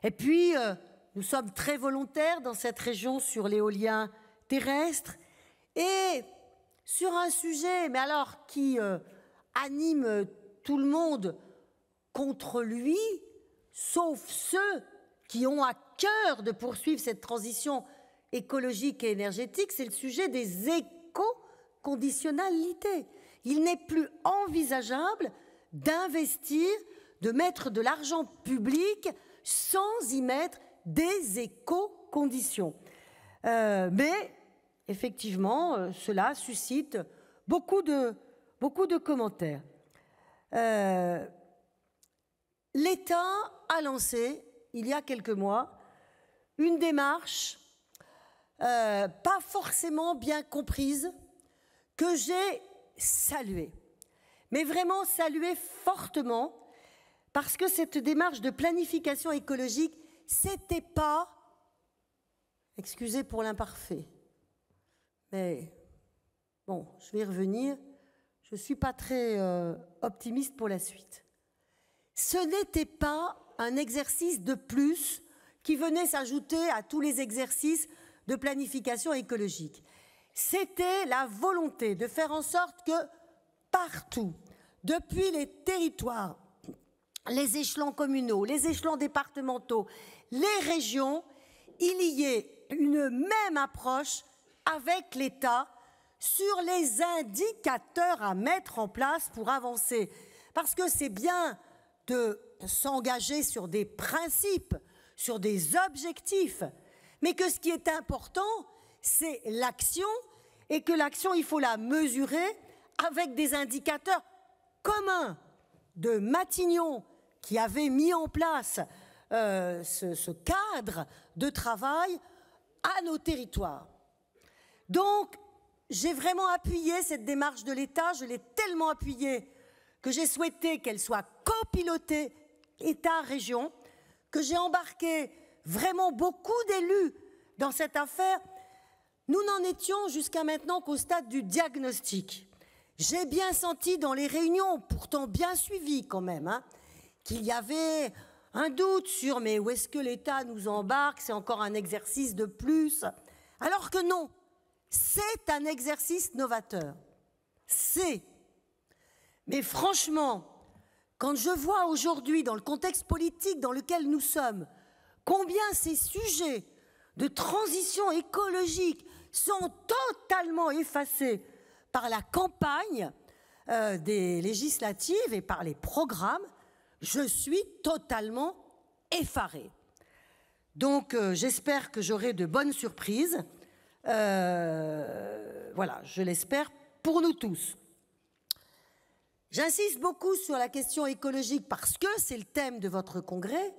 Et puis, nous sommes très volontaires dans cette région sur l'éolien terrestre et sur un sujet, mais alors qui anime tout le monde contre lui, sauf ceux qui ont à cœur de poursuivre cette transition écologique et énergétique, c'est le sujet des éco-conditionnalités. Il n'est plus envisageable d'investir, de mettre de l'argent public sans y mettre des éco-conditions. Mais effectivement, cela suscite beaucoup de commentaires. L'État a lancé, il y a quelques mois, une démarche pas forcément bien comprise, que j'ai saluée, mais vraiment saluée fortement, parce que cette démarche de planification écologique, c'était pas, excusez pour l'imparfait, mais bon, je vais y revenir, je ne suis pas très optimiste pour la suite. Ce n'était pas un exercice de plus qui venait s'ajouter à tous les exercices de planification écologique. C'était la volonté de faire en sorte que partout, depuis les territoires, les échelons communaux, les échelons départementaux, les régions, il y ait une même approche avec l'État sur les indicateurs à mettre en place pour avancer. Parce que c'est bien de s'engager sur des principes, sur des objectifs, mais que ce qui est important, c'est l'action, et que l'action, il faut la mesurer avec des indicateurs communs. De Matignon, qui avait mis en place ce cadre de travail à nos territoires. Donc, j'ai vraiment appuyé cette démarche de l'État, je l'ai tellement appuyée que j'ai souhaité qu'elle soit copilotée État-région, que j'ai embarqué vraiment beaucoup d'élus dans cette affaire. Nous n'en étions jusqu'à maintenant qu'au stade du diagnostic. J'ai bien senti dans les réunions, pourtant bien suivies quand même, qu'il y avait un doute sur mais où est-ce que l'État nous embarque, c'est encore un exercice de plus. Alors que non, c'est un exercice novateur. Mais franchement, quand je vois aujourd'hui, dans le contexte politique dans lequel nous sommes, combien ces sujets de transition écologique sont totalement effacés par la campagne des législatives et par les programmes, je suis totalement effarée. Donc j'espère que j'aurai de bonnes surprises. Voilà, je l'espère pour nous tous. J'insiste beaucoup sur la question écologique parce que c'est le thème de votre congrès,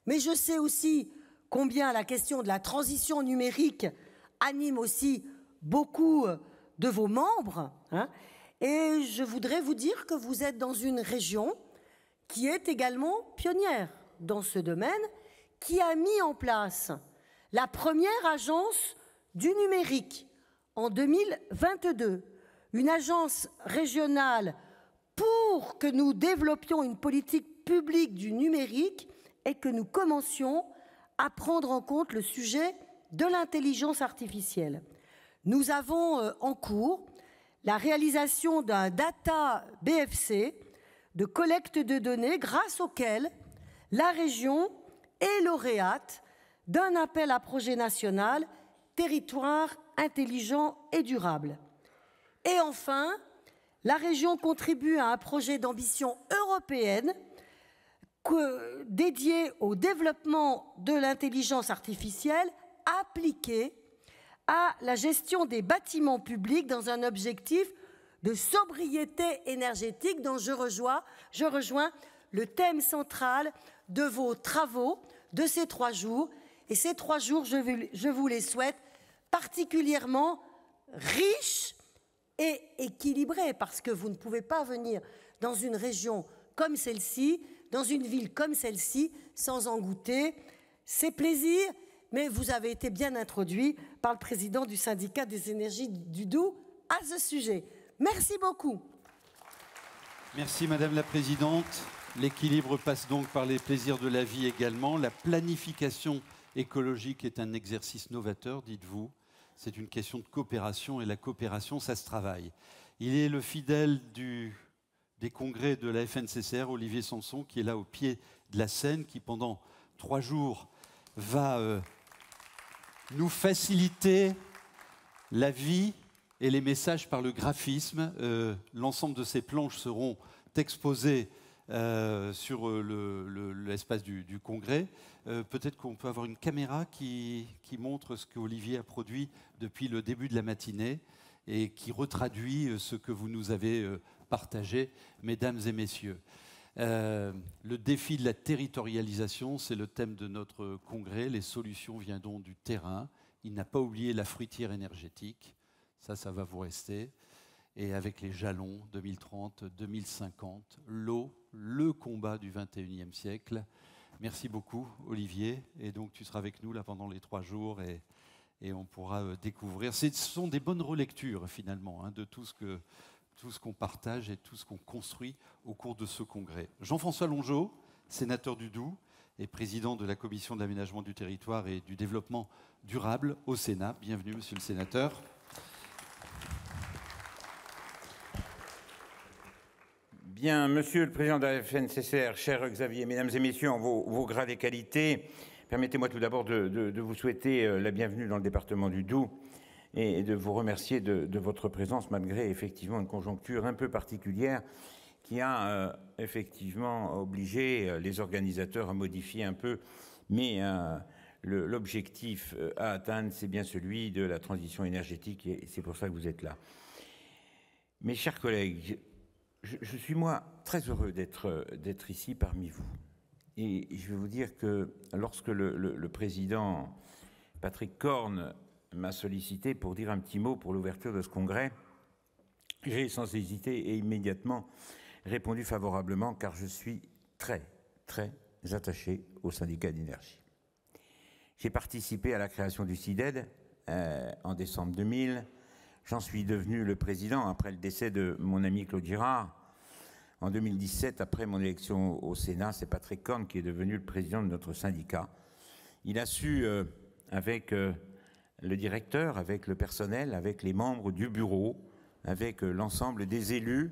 mais je sais aussi combien la question de la transition numérique anime aussi beaucoup de vos membres. Et je voudrais vous dire que vous êtes dans une région qui est également pionnière dans ce domaine, qui a mis en place la première agence du numérique en 2022, une agence régionale pour que nous développions une politique publique du numérique et que nous commencions à prendre en compte le sujet de l'intelligence artificielle. Nous avons en cours la réalisation d'un data BFC de collecte de données grâce auquel la région est lauréate d'un appel à projet national, territoire intelligent et durable. Et enfin, la région contribue à un projet d'ambition européenne dédié au développement de l'intelligence artificielle appliquée à la gestion des bâtiments publics dans un objectif de sobriété énergétique dont je rejoins le thème central de vos travaux de ces 3 jours. Et ces 3 jours, je vous les souhaite particulièrement riches et équilibrés, parce que vous ne pouvez pas venir dans une région comme celle-ci, dans une ville comme celle-ci, sans en goûter. C'est plaisir, mais vous avez été bien introduit par le président du syndicat des énergies du Doubs à ce sujet. Merci beaucoup. Merci Madame la Présidente. L'équilibre passe donc par les plaisirs de la vie également. La planification écologique est un exercice novateur, dites-vous. C'est une question de coopération et la coopération, ça se travaille. Il est le fidèle des congrès de la FNCCR, Olivier Sanson, qui est là au pied de la scène, qui pendant 3 jours va nous faciliter la vie et les messages par le graphisme. L'ensemble de ces planches seront exposées sur l'espace du congrès. Peut-être qu'on peut avoir une caméra qui montre ce qu'Olivier a produit depuis le début de la matinée et qui retraduit ce que vous nous avez partagé, mesdames et messieurs. Le défi de la territorialisation, c'est le thème de notre congrès. Les solutions viendront du terrain. Il n'a pas oublié la fruitière énergétique. Ça va vous rester. Et avec les jalons 2030, 2050, l'eau, le combat du 21e siècle. Merci beaucoup, Olivier. Et donc, tu seras avec nous là pendant les 3 jours et on pourra découvrir. Ce sont des bonnes relectures, finalement, de tout ce qu'on partage et tout ce qu'on construit au cours de ce congrès. Jean-François Longeot, sénateur du Doubs et président de la Commission de l'aménagement du territoire et du développement durable au Sénat. Bienvenue, monsieur le sénateur. Bien, monsieur le président de la FNCCR, cher Xavier, mesdames et messieurs, en vos grades et qualités, permettez-moi tout d'abord de vous souhaiter la bienvenue dans le département du Doubs et de vous remercier de votre présence malgré effectivement une conjoncture un peu particulière qui a effectivement obligé les organisateurs à modifier un peu, mais l'objectif à atteindre, c'est bien celui de la transition énergétique et c'est pour ça que vous êtes là. Mes chers collègues, je suis moi très heureux d'être ici parmi vous. Et je vais vous dire que lorsque le président Patrick Corne m'a sollicité pour dire un petit mot pour l'ouverture de ce congrès, j'ai sans hésiter et immédiatement répondu favorablement car je suis très, très attaché au syndicat d'énergie. J'ai participé à la création du CIDED en décembre 2000. J'en suis devenu le président après le décès de mon ami Claude Girard. En 2017, après mon élection au Sénat, c'est Patrick Corne qui est devenu le président de notre syndicat. Il a su, avec le directeur, avec le personnel, avec les membres du bureau, avec l'ensemble des élus,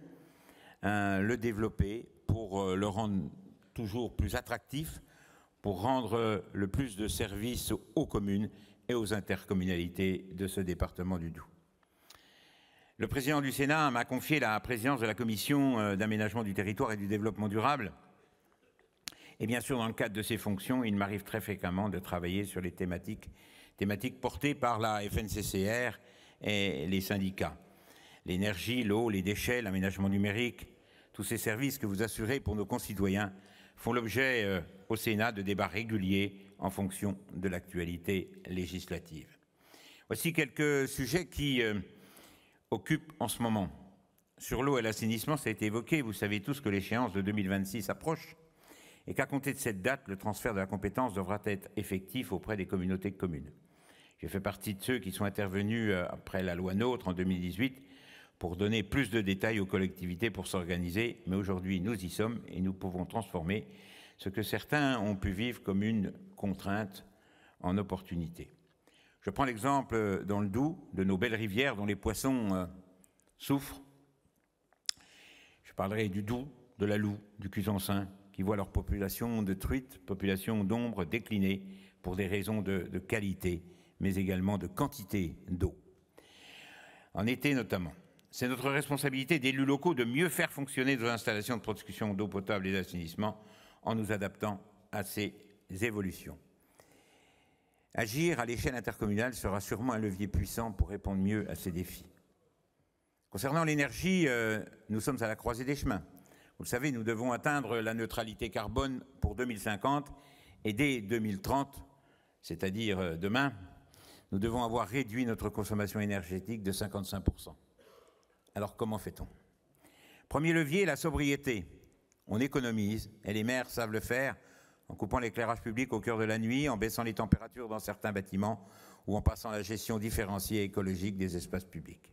le développer pour le rendre toujours plus attractif, pour rendre le plus de services aux communes et aux intercommunalités de ce département du Doubs. Le président du Sénat m'a confié la présidence de la Commission d'aménagement du territoire et du développement durable. Et bien sûr, dans le cadre de ces fonctions, il m'arrive très fréquemment de travailler sur les thématiques portées par la FNCCR et les syndicats. L'énergie, l'eau, les déchets, l'aménagement numérique, tous ces services que vous assurez pour nos concitoyens font l'objet au Sénat de débats réguliers en fonction de l'actualité législative. Voici quelques sujets qui occupent en ce moment. Sur l'eau et l'assainissement, ça a été évoqué. Vous savez tous que l'échéance de 2026 approche et qu'à compter de cette date, le transfert de la compétence devra être effectif auprès des communautés de communes. J'ai fait partie de ceux qui sont intervenus après la loi NOTRe en 2018 pour donner plus de détails aux collectivités pour s'organiser. Mais aujourd'hui, nous y sommes et nous pouvons transformer ce que certains ont pu vivre comme une contrainte en opportunité. Je prends l'exemple dans le Doubs de nos belles rivières dont les poissons souffrent. Je parlerai du Doubs, de la Loue, du Cusancin, qui voient leur population de truites, population d'ombre décliner pour des raisons de qualité, mais également de quantité d'eau. En été notamment. C'est notre responsabilité d'élus locaux de mieux faire fonctionner nos installations de production d'eau potable et d'assainissement en nous adaptant à ces évolutions. Agir à l'échelle intercommunale sera sûrement un levier puissant pour répondre mieux à ces défis. Concernant l'énergie, nous sommes à la croisée des chemins. Vous le savez, nous devons atteindre la neutralité carbone pour 2050 et dès 2030, c'est-à-dire demain, nous devons avoir réduit notre consommation énergétique de 55%. Alors comment fait-on? Premier levier, la sobriété. On économise, et les maires savent le faire, en coupant l'éclairage public au cœur de la nuit, en baissant les températures dans certains bâtiments ou en passant la gestion différenciée et écologique des espaces publics.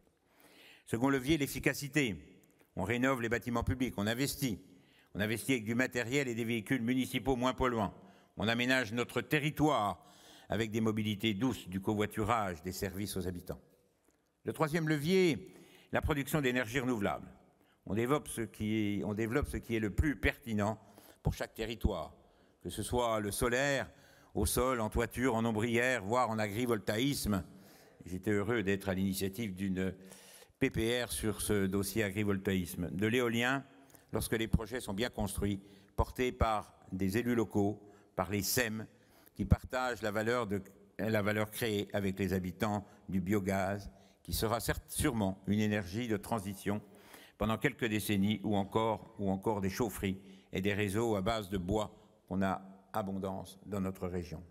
Second levier, l'efficacité. On rénove les bâtiments publics, on investit avec du matériel et des véhicules municipaux moins polluants. On aménage notre territoire avec des mobilités douces, du covoiturage, des services aux habitants. Le troisième levier, la production d'énergie renouvelable. On développe ce qui est le plus pertinent pour chaque territoire, que ce soit le solaire, au sol, en toiture, en ombrière, voire en agrivoltaïsme. J'étais heureux d'être à l'initiative d'une PPR sur ce dossier agrivoltaïsme. De l'éolien, lorsque les projets sont bien construits, portés par des élus locaux, par les SEM, qui partagent la valeur créée avec les habitants, du biogaz, qui sera sûrement une énergie de transition pendant quelques décennies, ou encore des chaufferies et des réseaux à base de bois qu'on a abondance dans notre région.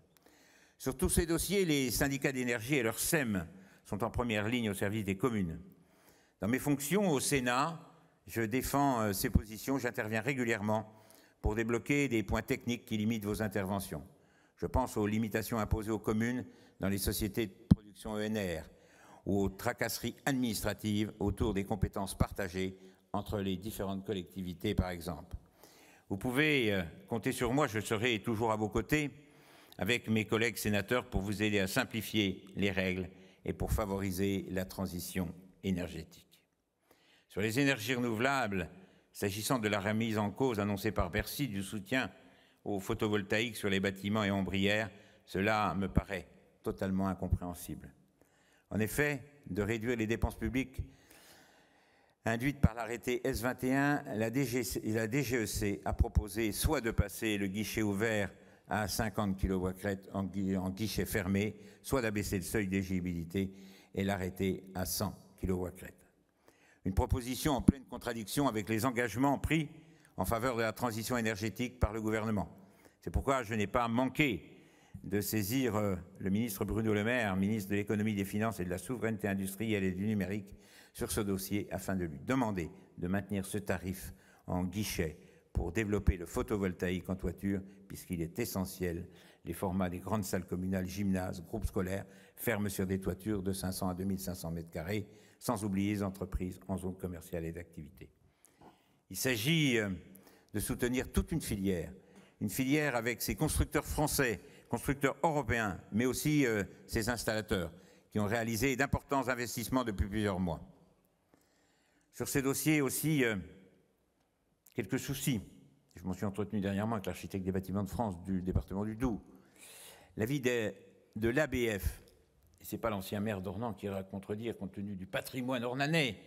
Sur tous ces dossiers, les syndicats d'énergie et leurs SEM sont en première ligne au service des communes. Dans mes fonctions au Sénat, je défends ces positions, j'interviens régulièrement pour débloquer des points techniques qui limitent vos interventions. Je pense aux limitations imposées aux communes dans les sociétés de production ENR ou aux tracasseries administratives autour des compétences partagées entre les différentes collectivités, par exemple. Vous pouvez compter sur moi, je serai toujours à vos côtés avec mes collègues sénateurs pour vous aider à simplifier les règles et pour favoriser la transition énergétique. Sur les énergies renouvelables, s'agissant de la remise en cause annoncée par Bercy du soutien au photovoltaïque sur les bâtiments et ombrières, cela me paraît totalement incompréhensible. En effet, de réduire les dépenses publiques induites par l'arrêté S21, la DGEC a proposé soit de passer le guichet ouvert à 50 kW en guichet fermé, soit d'abaisser le seuil d'éligibilité et l'arrêter à 100 kW. Une proposition en pleine contradiction avec les engagements pris en faveur de la transition énergétique par le gouvernement. C'est pourquoi je n'ai pas manqué de saisir le ministre Bruno Le Maire, ministre de l'économie, des finances et de la souveraineté industrielle et du numérique, sur ce dossier afin de lui demander de maintenir ce tarif en guichet pour développer le photovoltaïque en toiture, puisqu'il est essentiel. Les formats des grandes salles communales, gymnases, groupes scolaires ferment sur des toitures de 500 à 2500 m², sans oublier les entreprises en zone commerciale et d'activité. Il s'agit de soutenir toute une filière avec ses constructeurs français, constructeurs européens, mais aussi ses installateurs, qui ont réalisé d'importants investissements depuis plusieurs mois. Sur ces dossiers aussi, quelques soucis. Je m'en suis entretenu dernièrement avec l'architecte des bâtiments de France du département du Doubs. L'avis de l'ABF, et ce n'est pas l'ancien maire d'Ornans qui ira contredire compte tenu du patrimoine ornanais,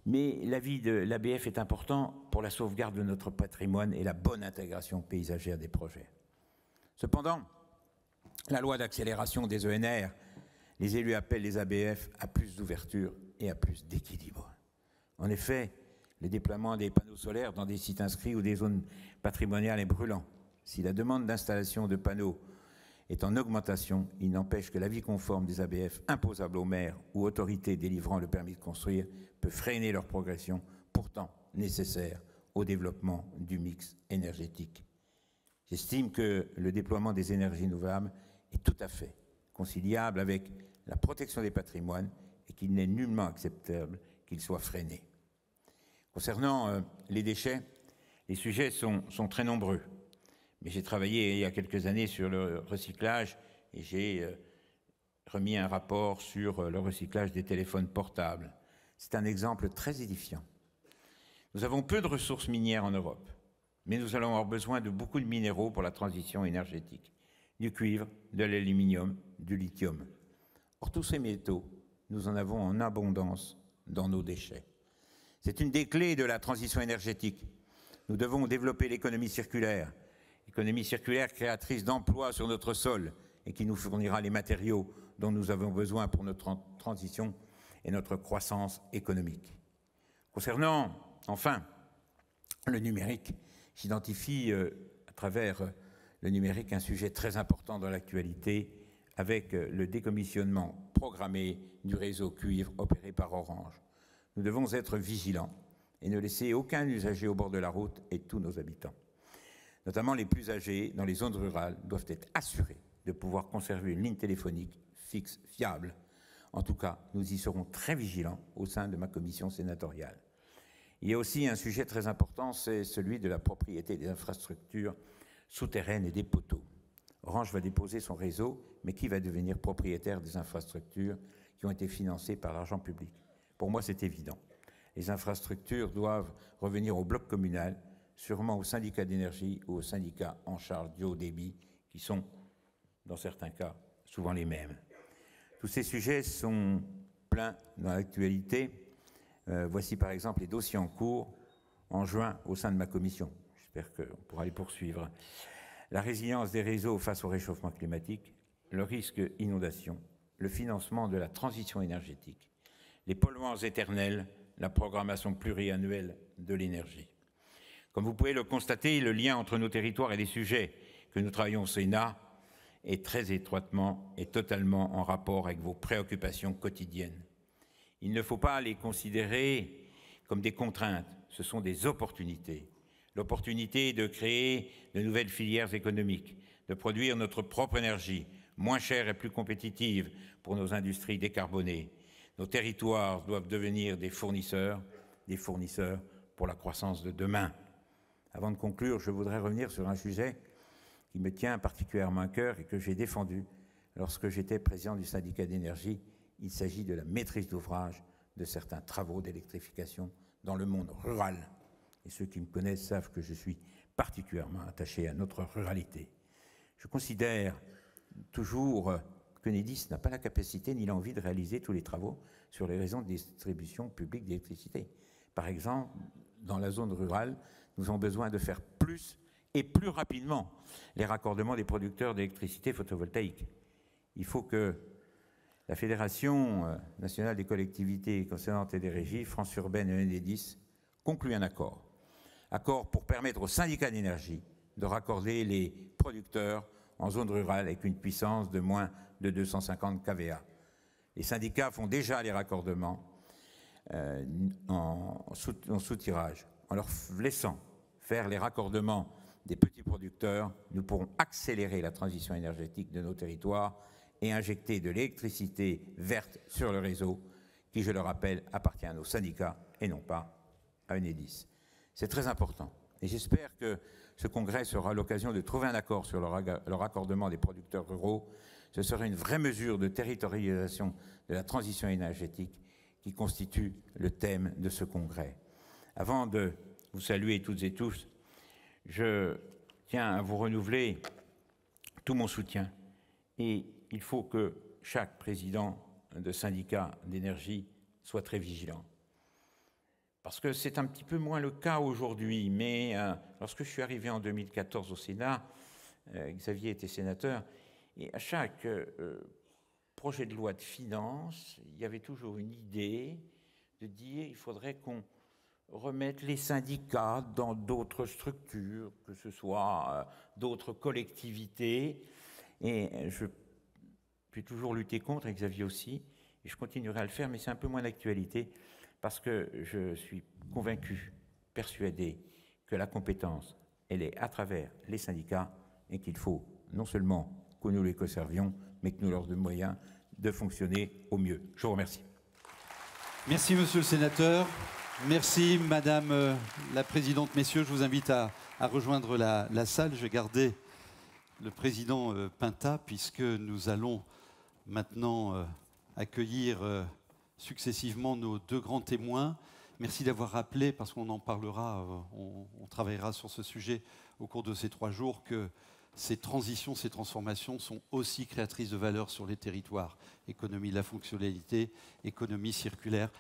mais l'avis de l'ABF est important pour la sauvegarde de notre patrimoine et la bonne intégration paysagère des projets. Cependant, la loi d'accélération des ENR, les élus appellent les ABF à plus d'ouverture et à plus d'équilibre. En effet, le déploiement des panneaux solaires dans des sites inscrits ou des zones patrimoniales est brûlant. Si la demande d'installation de panneaux est en augmentation, il n'empêche que l'avis conforme des ABF imposable aux maires ou autorités délivrant le permis de construire peut freiner leur progression, pourtant nécessaire au développement du mix énergétique. J'estime que le déploiement des énergies renouvelables est tout à fait conciliable avec la protection des patrimoines et qu'il n'est nullement acceptable qu'il soit freiné. Concernant les déchets, les sujets sont très nombreux. Mais j'ai travaillé il y a quelques années sur le recyclage et j'ai remis un rapport sur le recyclage des téléphones portables. C'est un exemple très édifiant. Nous avons peu de ressources minières en Europe, mais nous allons avoir besoin de beaucoup de minéraux pour la transition énergétique. du cuivre, de l'aluminium, du lithium. Or, tous ces métaux, nous en avons en abondance dans nos déchets. C'est une des clés de la transition énergétique. Nous devons développer l'économie circulaire créatrice d'emplois sur notre sol et qui nous fournira les matériaux dont nous avons besoin pour notre transition et notre croissance économique. Concernant, enfin, le numérique, j'identifie à travers le numérique un sujet très important dans l'actualité avec le décommissionnement programmé du réseau cuivre opéré par Orange. Nous devons être vigilants et ne laisser aucun usager au bord de la route et tous nos habitants. Notamment les plus âgés dans les zones rurales doivent être assurés de pouvoir conserver une ligne téléphonique fixe, fiable. En tout cas, nous y serons très vigilants au sein de ma commission sénatoriale. Il y a aussi un sujet très important, c'est celui de la propriété des infrastructures souterraines et des poteaux. Orange va déposer son réseau, mais qui va devenir propriétaire des infrastructures qui ont été financées par l'argent public? Pour moi, c'est évident. Les infrastructures doivent revenir au bloc communal, sûrement au syndicat d'énergie ou au syndicat en charge du haut débit, qui sont, dans certains cas, souvent les mêmes. Tous ces sujets sont pleins dans l'actualité. Voici par exemple les dossiers en cours en juin au sein de ma commission. J'espère qu'on pourra les poursuivre. La résilience des réseaux face au réchauffement climatique, le risque inondation, le financement de la transition énergétique, les polluants éternels, la programmation pluriannuelle de l'énergie. Comme vous pouvez le constater, le lien entre nos territoires et les sujets que nous travaillons au Sénat est très étroitement et totalement en rapport avec vos préoccupations quotidiennes. Il ne faut pas les considérer comme des contraintes, ce sont des opportunités. L'opportunité de créer de nouvelles filières économiques, de produire notre propre énergie, moins chère et plus compétitive pour nos industries décarbonées. Nos territoires doivent devenir des fournisseurs pour la croissance de demain. Avant de conclure, je voudrais revenir sur un sujet qui me tient particulièrement à cœur et que j'ai défendu lorsque j'étais président du syndicat d'énergie. Il s'agit de la maîtrise d'ouvrage de certains travaux d'électrification dans le monde rural. Et ceux qui me connaissent savent que je suis particulièrement attaché à notre ruralité. Je considère toujours qu'Enedis n'a pas la capacité ni l'envie de réaliser tous les travaux sur les réseaux de distribution publique d'électricité. Par exemple, dans la zone rurale, nous avons besoin de faire plus et plus rapidement les raccordements des producteurs d'électricité photovoltaïque. Il faut que la Fédération nationale des collectivités concernantes et des régies, France Urbaine et Enedis, concluent un accord pour permettre aux syndicats d'énergie de raccorder les producteurs en zone rurale avec une puissance de moins de 250 kVA. Les syndicats font déjà les raccordements en soutirage. En leur laissant faire les raccordements des petits producteurs, nous pourrons accélérer la transition énergétique de nos territoires et injecter de l'électricité verte sur le réseau qui, je le rappelle, appartient à nos syndicats et non pas à Enedis. C'est très important et j'espère que ce congrès sera l'occasion de trouver un accord sur le raccordement des producteurs ruraux. Ce serait une vraie mesure de territorialisation de la transition énergétique qui constitue le thème de ce congrès. Avant de vous saluer toutes et tous, je tiens à vous renouveler tout mon soutien et il faut que chaque président de syndicat d'énergie soit très vigilant. Parce que c'est un petit peu moins le cas aujourd'hui, mais lorsque je suis arrivé en 2014 au Sénat, Xavier était sénateur, et à chaque projet de loi de finances, il y avait toujours une idée de dire qu'il faudrait qu'on remette les syndicats dans d'autres structures, que ce soit d'autres collectivités, et je puis toujours lutter contre, et Xavier aussi, et je continuerai à le faire, mais c'est un peu moins d'actualité, parce que je suis convaincu, persuadé, que la compétence, elle est à travers les syndicats, et qu'il faut non seulement que nous les conservions, mais que nous leur donnions moyens de fonctionner au mieux. Je vous remercie. Merci, monsieur le sénateur. Merci, madame la présidente. Messieurs, je vous invite à rejoindre la salle. Je vais garder le président Pinta, puisque nous allons maintenant accueillir successivement nos deux grands témoins. Merci d'avoir rappelé, parce qu'on en parlera, on travaillera sur ce sujet au cours de ces 3 jours, que ces transitions, ces transformations sont aussi créatrices de valeur sur les territoires. Économie de la fonctionnalité, économie circulaire.